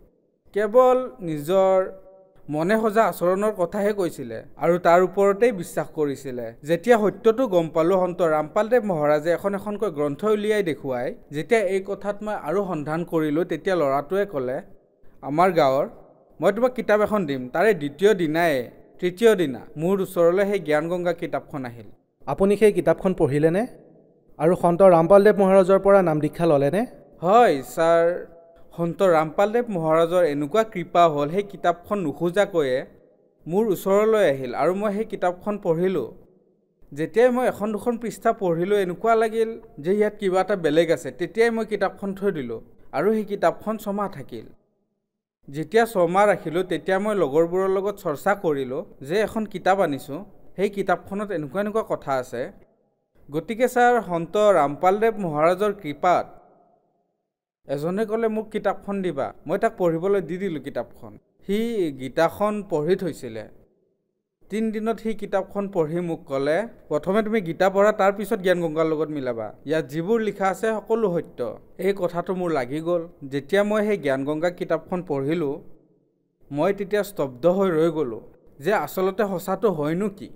কেৱল নিজৰ মনে সজা আচৰণৰ কথাহে কৈছিলে আৰু তাৰ ওপৰতেই বিশ্বাস কৰিছিলে। যেতিয়া সত্যটো গম পালোঁ, সন্ত ৰামপালদেৱ মহাৰাজে এখনকৈ গ্ৰন্থ উলিয়াই দেখুৱাই, যেতিয়া এই কথাত মই আৰু সন্ধান কৰিলোঁ, তেতিয়া ল'ৰাটোৱে ক'লে, আমাৰ গাঁৱৰ মই তোমাক কিতাপ এখন দিম। তাৰে দ্বিতীয় দিনাই, তৃতীয় দিনা মোৰ ওচৰলৈ সেই জ্ঞান গংগা কিতাপখন আহিল। আপুনি সেই কিতাপখন পঢ়িলেনে আৰু সন্ত ৰামপালদেৱ মহাৰাজৰ পৰা নাম দীক্ষা ল'লেনে? হয় ছাৰ, সন্ত ৰামপালদেৱ মহাৰাজৰ এনেকুৱা কৃপা হ'ল সেই কিতাপখন নোখোজাকৈয়ে মোৰ ওচৰলৈ আহিল আৰু মই সেই কিতাপখন পঢ়িলোঁ। যেতিয়াই মই এখন দুখন পৃষ্ঠা পঢ়িলোঁ এনেকুৱা লাগিল যে ইয়াত কিবা এটা বেলেগ আছে। তেতিয়াই মই কিতাপখন থৈ দিলোঁ আৰু সেই কিতাপখন ছমাহ থাকিল। যেতিয়া ছমাহ ৰাখিলোঁ তেতিয়া মই লগৰবোৰৰ লগত চৰ্চা কৰিলোঁ যে এখন কিতাপ আনিছোঁ, সেই কিতাপখনত এনেকুৱা এনেকুৱা কথা আছে। গতিকে ছাৰ সন্ত ৰামপালদেৱ মহাৰাজৰ কৃপাত এজনে ক'লে মোক কিতাপখন দিবা। মই তাক পঢ়িবলৈ দি দিলোঁ কিতাপখন। সি গীতাখন পঢ়ি থৈছিলে। 3 দিনত সি কিতাপখন পঢ়ি মোক ক'লে, প্ৰথমে তুমি গীতা পঢ়া, তাৰপিছত জ্ঞান গংগাৰ লগত মিলাবা। ইয়াত যিবোৰ লিখা আছে সকলো সত্য। এই কথাটো মোৰ লাগি গ'ল। যেতিয়া মই সেই জ্ঞান গংগা কিতাপখন পঢ়িলোঁ, মই তেতিয়া স্তব্ধ হৈ ৰৈ গ'লোঁ যে আচলতে সঁচাটো হয়নো কি।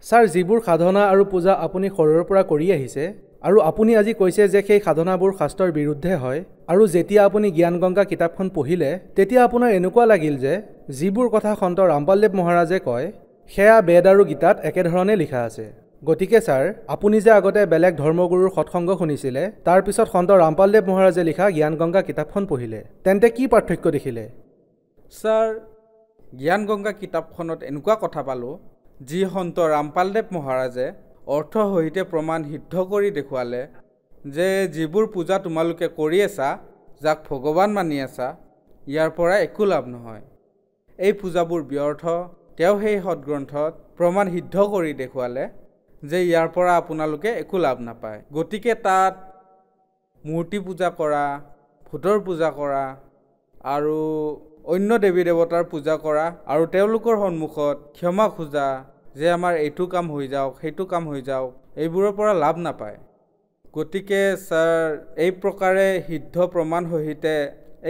ছাৰ, যিবোৰ সাধনা আৰু পূজা আপুনি সৰুৰে পৰা কৰি আহিছে আৰু আপুনি আজি কৈছে যে সেই সাধনাবোৰ শাস্ত্ৰৰ বিৰুদ্ধে হয়, আৰু যেতিয়া আপুনি জ্ঞান গংগা কিতাপখন পঢ়িলে তেতিয়া আপোনাৰ এনেকুৱা লাগিল যে যিবোৰ কথা সন্ত ৰামপালদেৱ মহাৰাজে কয় সেয়া বেদ আৰু গীতাত একেধৰণে লিখা আছে। গতিকে ছাৰ, আপুনি যে আগতে বেলেগ ধৰ্মগুৰুৰ সৎসংগ শুনিছিলে, তাৰপিছত সন্ত ৰামপালদেৱ মহাৰাজে লিখা জ্ঞান গংগা কিতাপখন পঢ়িলে, তেন্তে কি পাৰ্থক্য দেখিলে? ছাৰ, জ্ঞান গংগা কিতাপখনত এনেকুৱা কথা পালোঁ যি সন্ত ৰামপালদেৱ মহাৰাজে অৰ্থ সহিতে প্ৰমাণ সিদ্ধ কৰি দেখুৱালে যে যিবোৰ পূজা তোমালোকে কৰি আছা, যাক ভগৱান মানি আছা, ইয়াৰ পৰা একো লাভ নহয়। এই পূজাবোৰ ব্যৰ্থ। তেওঁ সেই সৎগ্ৰন্থত প্ৰমাণ সিদ্ধ কৰি দেখুৱালে যে ইয়াৰ পৰা আপোনালোকে একো লাভ নাপায়। গতিকে তাত মূৰ্তি পূজা কৰা, ভূতৰ পূজা কৰা আৰু অন্য দেৱী দেৱতাৰ পূজা কৰা আৰু তেওঁলোকৰ সন্মুখত ক্ষমা খোজা যে আমাৰ এইটো কাম হৈ যাওক, সেইটো কাম হৈ যাওক, এইবোৰৰ পৰা লাভ নাপায়। গতিকে ছাৰ, এই প্ৰকাৰে সিদ্ধ প্ৰমাণ সহিতে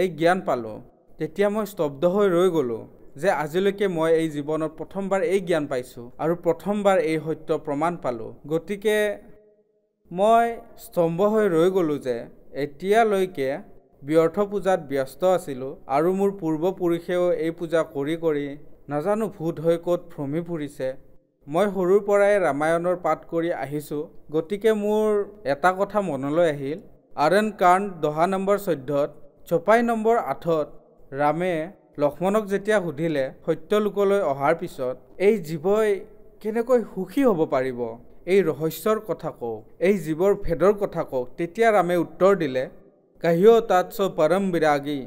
এই জ্ঞান পালোঁ। তেতিয়া মই স্তব্ধ হৈ ৰৈ গ'লোঁ যে আজিলৈকে মই এই জীৱনত প্ৰথমবাৰ এই জ্ঞান পাইছোঁ আৰু প্ৰথমবাৰ এই সত্য প্ৰমাণ পালোঁ। গতিকে মই স্তম্ভ হৈ ৰৈ গ'লোঁ যে এতিয়ালৈকে ব্যৰ্থ পূজাত ব্যস্ত আছিলোঁ আৰু মোৰ পূৰ্বপুৰুষেও এই পূজা কৰি কৰি নাজানো ভূত হৈ ক'ত ভ্ৰমি ফুৰিছে। মই সৰুৰ পৰাই ৰামায়ণৰ পাঠ কৰি আহিছোঁ। গতিকে মোৰ এটা কথা মনলৈ আহিল। আৰণ্য কাণ্ড 10 নম্বৰ 14 চপাই নম্বৰ 8 ৰামে লক্ষ্মণক যেতিয়া সুধিলে সত্যলোকলৈ অহাৰ পিছত এই জীৱই কেনেকৈ সুখী হ'ব পাৰিব, এই ৰহস্যৰ কথা কওক, এই জীৱৰ ভেদৰ কথা কওক, তেতিয়া ৰামে উত্তৰ দিলে, কাহিও তাৎস পৰম বিৰাগী।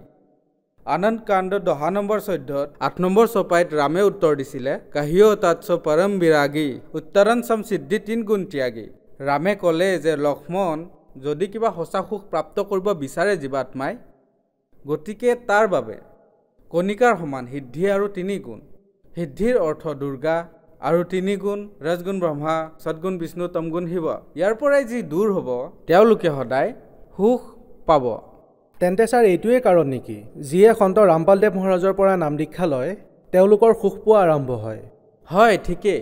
আনন্দ কাণ্ড 10 নম্বৰ 14 8 নম্বৰ চপাইত ৰামে উত্তৰ দিছিলে, কাহিও তাৎস পৰম বিৰাগী উত্তৰণ সম সিদ্ধি 3 গুণ ত্যাগী। ৰামে ক'লে যে লক্ষ্মণ, যদি কিবা সঁচা সুখ প্ৰাপ্ত কৰিব বিচাৰে জীৱাত্মাই, গতিকে তাৰ বাবে কণিকাৰ সমান সিদ্ধি আৰু 3 গুণ। সিদ্ধিৰ অৰ্থ দুৰ্গা আৰু 3 গুণ ৰজগুণ ব্ৰহ্মা, সদগুণ বিষ্ণু, তমগুণ শিৱ। ইয়াৰ পৰাই যি দূৰ হ'ব তেওঁলোকে সদায় সুখ পাব। তেন্তে ছাৰ, এইটোৱেই কাৰণ নেকি যিয়ে সন্ত ৰামপালদেৱ মহাৰাজৰ পৰা নাম দীক্ষা লয় তেওঁলোকৰ সুখ পোৱা আৰম্ভ হয়? হয়, ঠিকেই।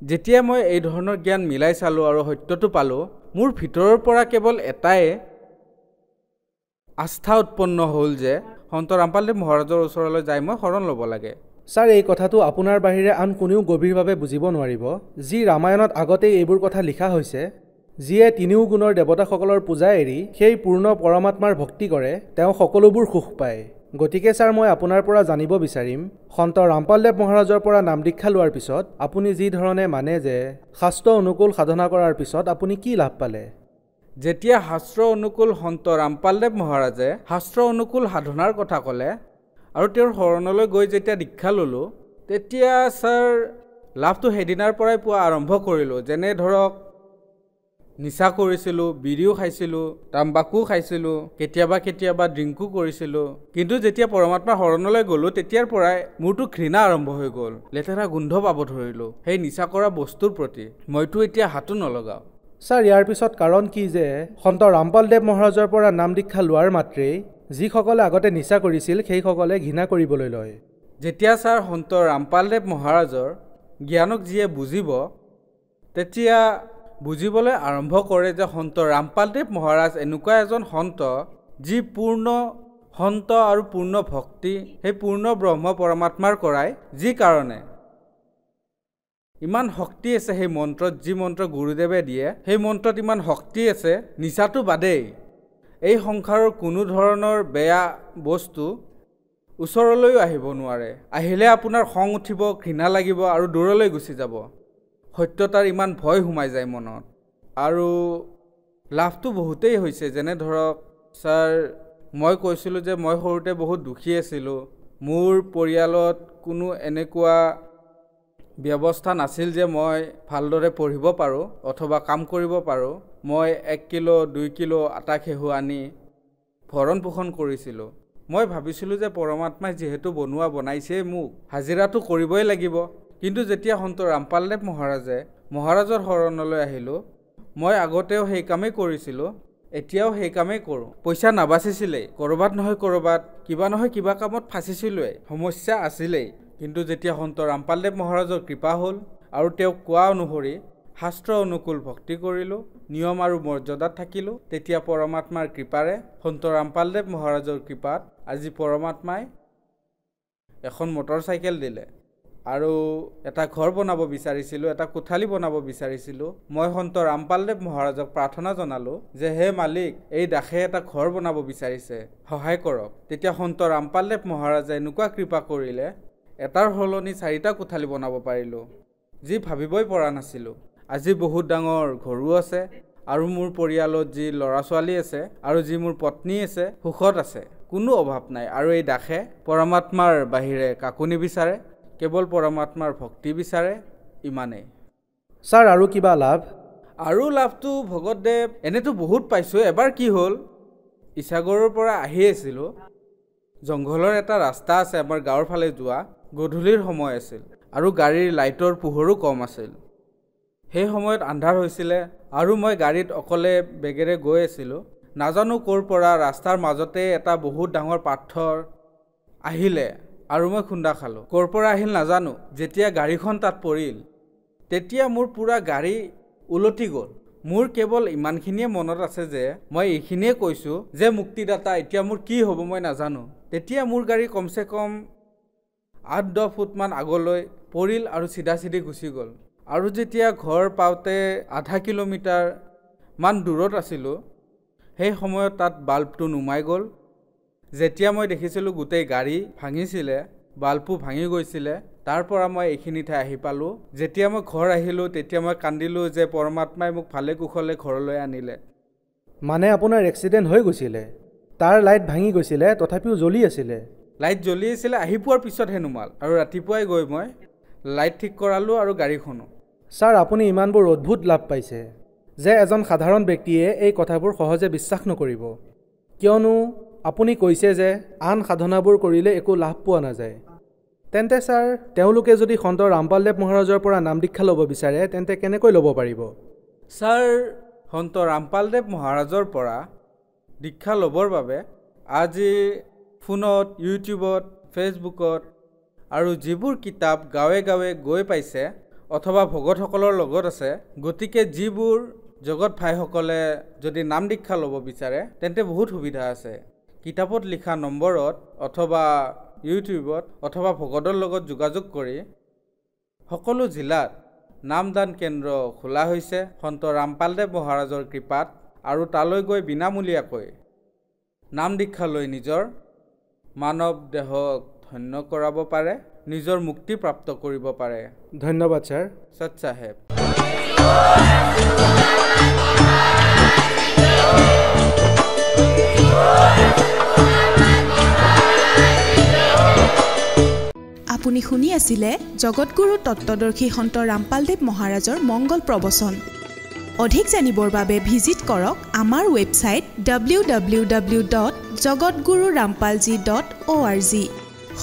যেতিয়া মই এই ধৰণৰ জ্ঞান মিলাই চালোঁ আৰু সত্যটো পালোঁ, মোৰ ভিতৰৰ পৰা কেৱল এটাই আস্থা উৎপন্ন হ'ল যে সন্ত ৰামপালদেৱ মহাৰাজৰ ওচৰলৈ যাই মই শৰণ ল'ব লাগে। ছাৰ, এই কথাটো আপোনাৰ বাহিৰে আন কোনেও গভীৰভাৱে বুজিব নোৱাৰিব। যি ৰামায়ণত আগতেই এইবোৰ কথা লিখা হৈছে, যিয়ে 3 গুণৰ দেৱতাসকলৰ পূজা এৰি সেই পূৰ্ণ পৰমাত্মাৰ ভক্তি কৰে, তেওঁ সকলোবোৰ সুখ পায়। গতিকে ছাৰ, মই আপোনাৰ পৰা জানিব বিচাৰিম, সন্ত ৰামপালদেৱ মহাৰাজৰ পৰা নাম দীক্ষা লোৱাৰ পিছত আপুনি যি ধৰণে মানে যে শাস্ত্ৰ অনুকূল সাধনা কৰাৰ পিছত আপুনি কি লাভ পালে? যেতিয়া শাস্ত্ৰ অনুকূল সন্ত ৰামপালদেৱ মহাৰাজে শাস্ত্ৰ অনুকূল সাধনাৰ কথা ক'লে আৰু তেওঁৰ শৰণলৈ গৈ যেতিয়া দীক্ষা ল'লোঁ, তেতিয়া ছাৰ লাভটো সেইদিনাৰ পৰাই পোৱা আৰম্ভ কৰিলোঁ। যেনে ধৰক, নিচা কৰিছিলোঁ, বিড়িও খাইছিলোঁ, তাম্বাকু খাইছিলোঁ, কেতিয়াবা কেতিয়াবা ড্ৰিংকো কৰিছিলোঁ। কিন্তু যেতিয়া পৰমাত্মাৰ শৰণলৈ গ'লোঁ তেতিয়াৰ পৰাই মোৰতো ঘৃণা আৰম্ভ হৈ গ'ল। লেতেৰা গোন্ধ পাব ধৰিলোঁ সেই নিচা কৰা বস্তুৰ প্ৰতি। মইতো এতিয়া হাতো নলগাওঁ। ছাৰ, ইয়াৰ পিছত কাৰণ কি যে সন্ত ৰামপালদেৱ মহাৰাজৰ পৰা নাম দীক্ষা লোৱাৰ মাত্ৰেই যিসকলে আগতে নিচা কৰিছিল সেইসকলে ঘৃণা কৰিবলৈ লয়? যেতিয়া ছাৰ সন্ত ৰামপালদেৱ মহাৰাজৰ জ্ঞানক যিয়ে বুজিব, তেতিয়া বুজিবলৈ আৰম্ভ কৰে যে সন্ত ৰামপালদেৱ মহাৰাজ এনেকুৱা এজন সন্ত যি পূৰ্ণ সন্ত আৰু পূৰ্ণ ভক্তি সেই পূৰ্ণ ব্ৰহ্ম পৰমাত্মাৰ কৰাই, যি কাৰণে ইমান শক্তি আছে সেই মন্ত্ৰত, যি মন্ত্ৰ গুৰুদেৱে দিয়ে সেই মন্ত্ৰত ইমান শক্তি আছে। নিচাটো বাদেই, এই সংসাৰৰ কোনো ধৰণৰ বেয়া বস্তু ওচৰলৈও আহিব নোৱাৰে। আহিলে আপোনাৰ খং উঠিব, ঘৃণা লাগিব আৰু দূৰলৈ গুচি যাব। সত্যতাৰ ইমান ভয় সোমাই যায় মনত। আৰু লাভটো বহুতেই হৈছে, যেনে ধৰক ছাৰ মই কৈছিলোঁ যে মই সৰুতে বহুত দুখী আছিলোঁ। মোৰ পৰিয়ালত কোনো এনেকুৱা ব্যৱস্থা নাছিল যে মই ভালদৰে পঢ়িব পাৰোঁ অথবা কাম কৰিব পাৰোঁ। মই 1 কিলো 2 কিলো আটা ঘেঁহু আনি ভৰণ পোষণ কৰিছিলোঁ। মই ভাবিছিলোঁ যে পৰমাত্মাই যিহেতু বনাইছে মোক হাজিৰাটো কৰিবই লাগিব। কিন্তু যেতিয়া সন্ত ৰামপালদেৱ মহাৰাজৰ শৰণলৈ আহিলোঁ, মই আগতেও সেই কামেই কৰিছিলোঁ, এতিয়াও সেই কামেই কৰোঁ। পইচা নাবাচিছিলেই, ক'ৰবাত নহয় ক'ৰবাত কিবা নহয় কিবা কামত ফাঁচিছিলোঁৱেই, সমস্যা আছিলেই। কিন্তু যেতিয়া সন্ত ৰামপালদেৱ মহাৰাজৰ কৃপা হ'ল আৰু তেওঁক কোৱা অনুসৰি শাস্ত্ৰ অনুকূল ভক্তি কৰিলোঁ, নিয়ম আৰু মৰ্যাদাত থাকিলোঁ, তেতিয়া পৰমাত্মাৰ কৃপাৰে সন্ত ৰামপালদেৱ মহাৰাজৰ কৃপাত আজি পৰমাত্মাই এখন মটৰচাইকেল দিলে আৰু এটা ঘৰ বনাব বিচাৰিছিলোঁ, এটা কোঠালি বনাব বিচাৰিছিলোঁ। মই সন্ত ৰামপালদেৱ মহাৰাজক প্ৰাৰ্থনা জনালোঁ যে হে মালিক, এই দাসে এটা ঘৰ বনাব বিচাৰিছে, সহায় কৰক। তেতিয়া সন্ত ৰামপালদেৱ মহাৰাজে এনেকুৱা কৃপা কৰিলে, এটাৰ সলনি 4টা কোঠালি বনাব পাৰিলোঁ, যি ভাবিবই পৰা নাছিলোঁ। আজি বহুত ডাঙৰ ঘৰো আছে আৰু মোৰ পৰিয়ালত যি ল'ৰা ছোৱালী আছে আৰু যি মোৰ পত্নী আছে, সুখত আছে, কোনো অভাৱ নাই। আৰু এই দাসে পৰমাত্মাৰ বাহিৰে কাকো নিবিচাৰে, কেৱল পৰমাত্মাৰ ভক্তি বিচাৰে, ইমানেই। ছাৰ আৰু কিবা লাভ? আৰু লাভটো ভগতদেৱ এনেতো বহুত পাইছোঁ। এবাৰ কি হ'ল, ইছাগৰৰ পৰা আহি আছিলোঁ, জংঘলৰ এটা ৰাস্তা আছে আমাৰ গাঁৱৰ ফালে যোৱা, গধূলিৰ সময় আছিল আৰু গাড়ীৰ লাইটৰ পোহৰো কম আছিল। সেই সময়ত আন্ধাৰ হৈছিলে আৰু মই গাড়ীত অকলে বেগেৰে গৈ আছিলোঁ। নাজানো ক'ৰ পৰা ৰাস্তাৰ মাজতে এটা বহুত ডাঙৰ পাথৰ আহিলে আৰু মই খুন্দা খালোঁ। ক'ৰ পৰা আহিল নাজানো। যেতিয়া গাড়ীখন তাত পৰিল, তেতিয়া মোৰ পূৰা গাড়ী উলটি গ'ল। মোৰ কেৱল ইমানখিনিয়ে মনত আছে যে মই এইখিনিয়ে কৈছোঁ যে মুক্তিদাতা, এতিয়া মোৰ কি হ'ব মই নাজানো। তেতিয়া মোৰ গাড়ী কমচে কম 8-10 ফুটমান আগলৈ পৰিল আৰু চিধা গুচি গ'ল। আৰু যেতিয়া ঘৰ পাওঁতে আধা কিলোমিটাৰ মান দূৰত আছিলোঁ, সেই সময়ত তাত বাল্বটো নুমাই গ'ল। যেতিয়া মই দেখিছিলোঁ গোটেই গাড়ী ভাঙিছিলে, বাল্বো ভাঙি গৈছিলে, তাৰ পৰা মই এইখিনি ঠাই আহি পালোঁ। যেতিয়া মই ঘৰ আহিলোঁ, তেতিয়া মই কান্দিলোঁ যে পৰমাত্মাই মোক ভালে কুশলে ঘৰলৈ আনিলে। মানে আপোনাৰ এক্সিডেণ্ট হৈ গৈছিলে, তাৰ লাইট ভাঙি গৈছিলে, তথাপিও জ্বলি আছিলে? লাইট জ্বলি আছিলে, আহি পোৱাৰ পিছতহে নুমাল আৰু ৰাতিপুৱাই গৈ মই লাইট ঠিক কৰালোঁ আৰু গাড়ীখনো। ছাৰ, আপুনি ইমানবোৰ অদ্ভুত লাভ পাইছে যে এজন সাধাৰণ ব্যক্তিয়ে এই কথাবোৰ সহজে বিশ্বাস নকৰিব, কিয়নো আপুনি কৈছে যে আন সাধনাবোৰ কৰিলে একো লাভ পোৱা নাযায়। তেন্তে ছাৰ, তেওঁলোকে যদি সন্ত ৰামপালদেৱ মহাৰাজৰ পৰা নাম দীক্ষা ল'ব বিচাৰে, তেন্তে কেনেকৈ ল'ব পাৰিব? ছাৰ, সন্ত ৰামপালদেৱ মহাৰাজৰ পৰা দীক্ষা ল'বৰ বাবে আজি ফোনত, ইউটিউবত, ফেচবুকত আৰু যিবোৰ কিতাপ গাঁৱে গাঁৱে গৈ পাইছে অথবা ভকতসকলৰ লগত আছে, গতিকে যিবোৰ জগত ভাইসকলে যদি নাম দীক্ষা ল'ব বিচাৰে, তেন্তে বহুত সুবিধা আছে। কিতাপত লিখা নম্বৰত অথবা ইউটিউবত অথবা ভকতৰ লগত যোগাযোগ কৰি সকলো জিলাত নামদান কেন্দ্ৰ খোলা হৈছে সন্ত ৰামপালদেৱ মহাৰাজৰ কৃপাত, আৰু তালৈ গৈ বিনামূলীয়াকৈ নাম দীক্ষা লৈ নিজৰ মানৱ দেহক ধন্য কৰাব পাৰে, নিজৰ মুক্তি প্ৰাপ্ত কৰিব পাৰে। ধন্যবাদ ছাৰ। সৎ চাহেব। আপুনি শুনি আছিলে জগতগুৰু তত্ত্বদৰ্শী সন্ত ৰামপালদেৱ মহাৰাজৰ মংগল প্ৰবচন। অধিক জানিবৰ বাবে ভিজিট কৰক আমাৰ ৱেবছাইট www.jagatgururampalji.org।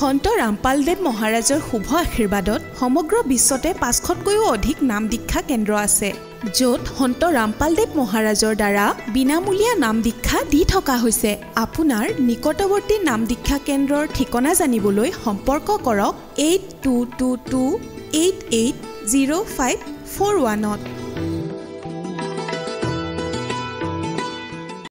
সন্ত ৰামপালদেৱ মহাৰাজৰ শুভ আশীৰ্বাদত সমগ্ৰ বিশ্বতে 500তকৈও অধিক নাম দীক্ষা কেন্দ্ৰ আছে, য'ত সন্ত ৰামপালদেৱ মহাৰাজৰ দ্বাৰা বিনামূলীয়া নাম দীক্ষা দি থকা হৈছে। আপোনাৰ নিকটৱৰ্তী নাম দীক্ষা কেন্দ্ৰৰ ঠিকনা জানিবলৈ সম্পৰ্ক কৰক 8222880541।